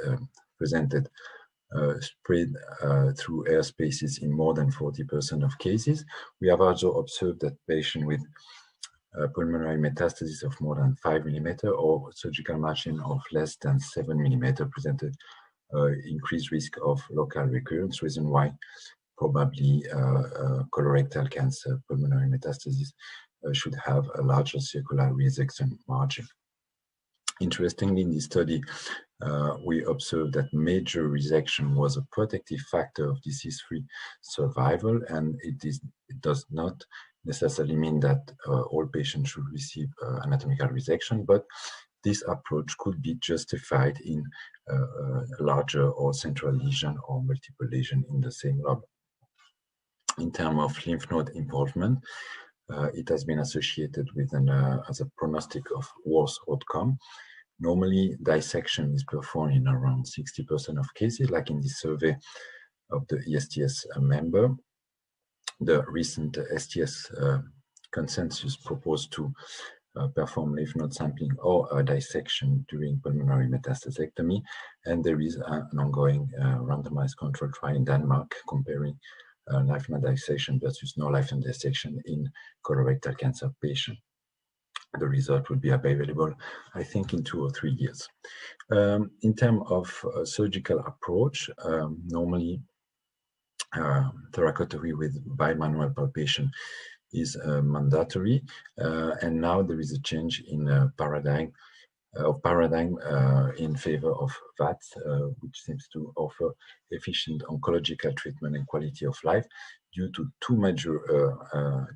Speaker 13: presented spread through air spaces in more than 40% of cases. We have also observed that patients with pulmonary metastasis of more than 5 mm or surgical margin of less than 7 mm presented increased risk of local recurrence, reason why probably colorectal cancer pulmonary metastasis should have a larger circular resection margin. Interestingly, in this study, we observed that major resection was a protective factor of disease-free survival, and it does not necessarily mean that all patients should receive anatomical resection, but this approach could be justified in a larger or central lesion or multiple lesion in the same lobe. In terms of lymph node involvement, it has been associated with as a prognostic of worse outcome. Normally, dissection is performed in around 60% of cases, like in this survey of the ESTS member. The recent STS consensus proposed to perform lymph node sampling or a dissection during pulmonary metastasectomy, and there is an ongoing randomized control trial in Denmark comparing lymph node dissection versus no lymph node dissection in colorectal cancer patients. The result will be available, I think, in 2 or 3 years. In terms of surgical approach, normally thoracotomy with bimanual palpation is mandatory, and now there is a change in paradigm in favor of VATS, which seems to offer efficient oncological treatment and quality of life due to 2 major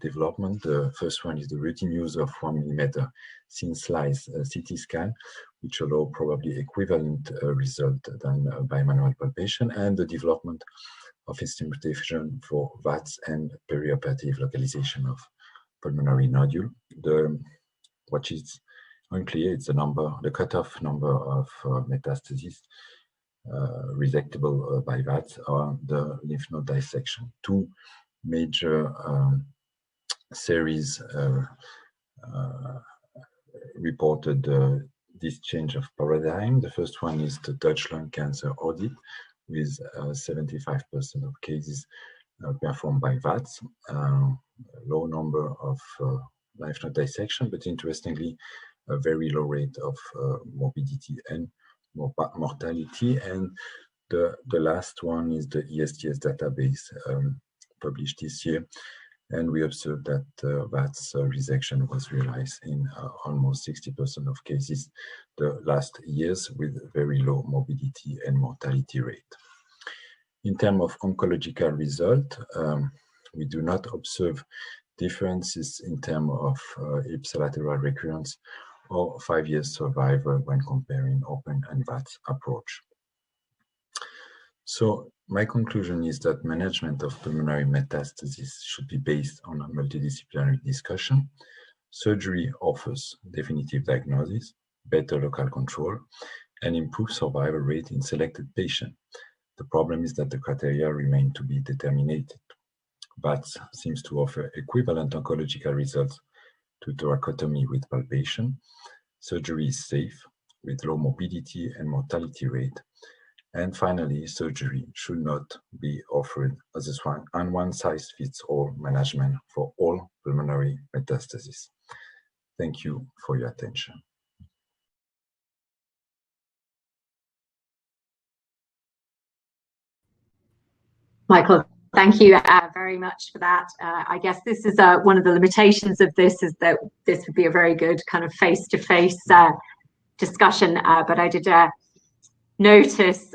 Speaker 13: developments. The first one is the routine use of 1 mm thin slice CT scan, which allow probably equivalent result than bimanual palpation, and the development of instrumentation for VATS and perioperative localization of pulmonary nodule. What is unclear, it's the cutoff number of metastasis resectable by VATS or the lymph node dissection. 2 major series reported this change of paradigm. The first one is the Dutch lung cancer audit, with 75% of cases performed by VATS, low number of lymph node dissection, but interestingly, a very low rate of morbidity and mortality. And the last one is the ESTS database published this year. And we observed that VATS resection was realized in almost 60% of cases the last years with very low morbidity and mortality rate. In terms of oncological result, we do not observe differences in terms of ipsilateral recurrence or 5 years survival when comparing open and VATS approach. So my conclusion is that management of pulmonary metastasis should be based on a multidisciplinary discussion. Surgery offers definitive diagnosis, better local control, and improved survival rate in selected patients. The problem is that the criteria remain to be determined. VATS seems to offer equivalent oncological results to thoracotomy with palpation. Surgery is safe with low morbidity and mortality rate. And finally, surgery should not be offered as a one-size-fits-all management for all pulmonary metastases. Thank you for your attention.
Speaker 5: Michael, thank you very much for that. I guess this is one of the limitations of this, is that this would be a very good kind of face-to-face discussion, but I did notice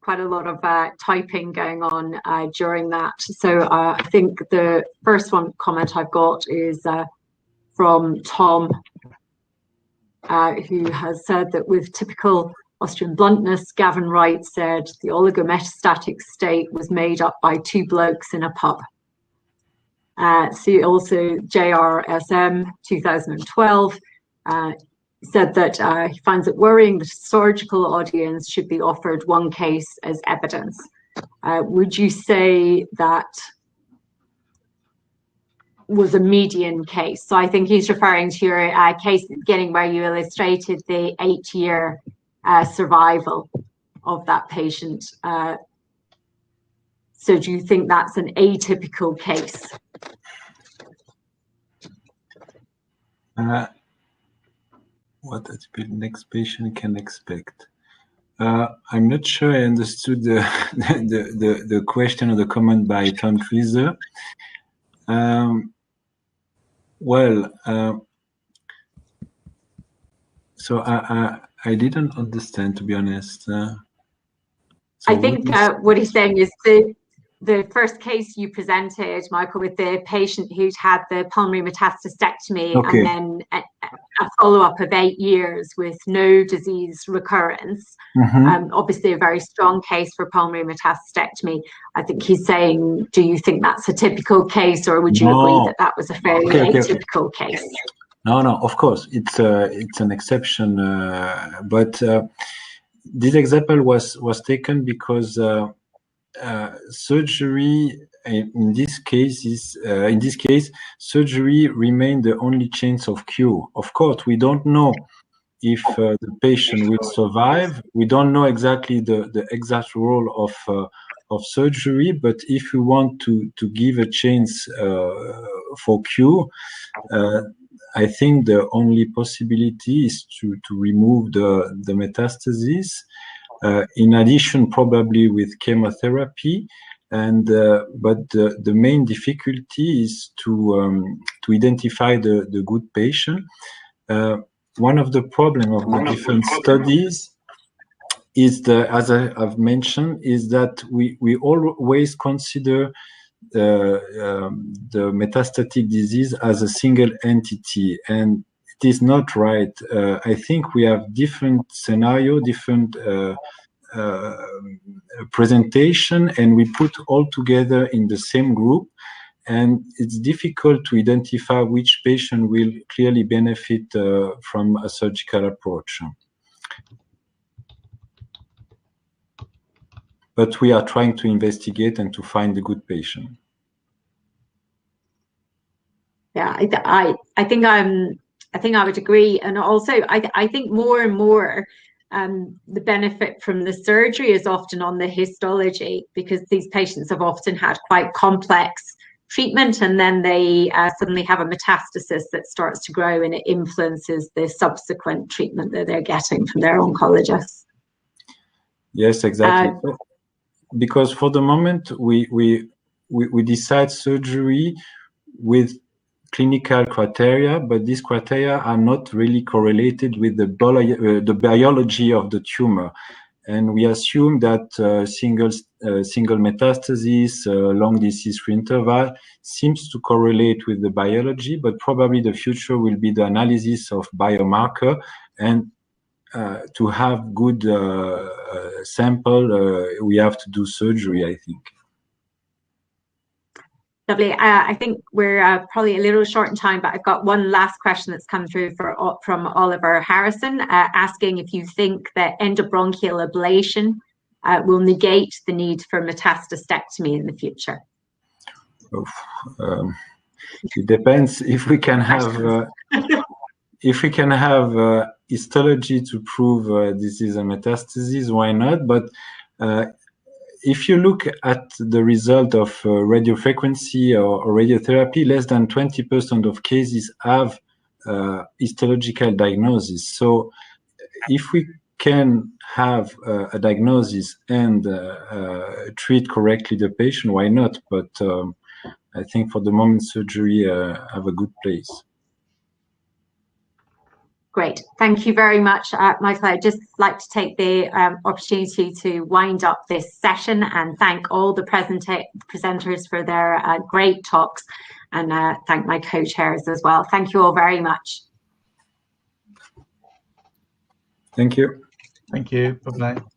Speaker 5: quite a lot of typing going on during that. So I think the first comment I've got is from Tom, who has said that with typical Austrian bluntness, Gavin Wright said the oligometastatic state was made up by two blokes in a pub. See also JRSM 2012 said that he finds it worrying that a surgical audience should be offered one case as evidence. Would you say that was a median case? So I think he's referring to your case at the beginning where you illustrated the 8-year survival of that patient. So do you think that's an atypical case?
Speaker 13: What the next patient can expect? I'm not sure I understood the question or the comment by Tom Fieser. So I didn't understand, to be honest.
Speaker 5: I think what he's saying is the first case you presented, Michael, with the patient who'd had the pulmonary metastasectomy, okay, and then a follow-up of 8 years with no disease recurrence. Mm-hmm. Obviously a very strong case for pulmonary metastasectomy. I think he's saying, do you think that's a typical case, or would you agree that that was a fairly atypical case?
Speaker 13: No, of course, it's an exception, but this example was taken because surgery in this case surgery remained the only chance of cure. Of course, we don't know if the patient will survive. We don't know exactly the exact role of surgery, but if we want to give a chance for cure, I think the only possibility is to remove the metastasis. In addition, probably with chemotherapy, and but the main difficulty is to identify the good patient. One of the problems of the different studies is as I've mentioned, is that we always consider the metastatic disease as a single entity, and it is not right. I think we have different scenario, different presentation, and we put all together in the same group, and it's difficult to identify which patient will clearly benefit from a surgical approach. But we are trying to investigate and to find the good patient.
Speaker 5: Yeah, I think I would agree, and also I think more and more the benefit from the surgery is often on the histology, because these patients have often had quite complex treatment, and then they suddenly have a metastasis that starts to grow, and it influences the subsequent treatment that they're getting from their oncologist.
Speaker 13: Yes, exactly. Because for the moment, we decide surgery with clinical criteria, but these criteria are not really correlated with the biology of the tumor. And we assume that single metastasis, long disease-free interval seems to correlate with the biology, but probably the future will be the analysis of biomarker, and to have good sample, we have to do surgery, I think.
Speaker 5: Lovely. I think we're probably a little short in time, but I've got one last question that's come through from Oliver Harrison, asking if you think that endobronchial ablation will negate the need for metastasectomy in the future.
Speaker 13: It depends if we can have histology to prove this is a metastasis, why not? But if you look at the result of radiofrequency or radiotherapy, less than 20% of cases have histological diagnosis. So if we can have a diagnosis and treat correctly the patient, why not? But I think for the moment, surgery have a good place.
Speaker 5: Great. Thank you very much, Michael. I'd just like to take the opportunity to wind up this session and thank all the presenters for their great talks, and thank my co-chairs as well. Thank you all very much.
Speaker 13: Thank you.
Speaker 1: Thank you. Bye-bye.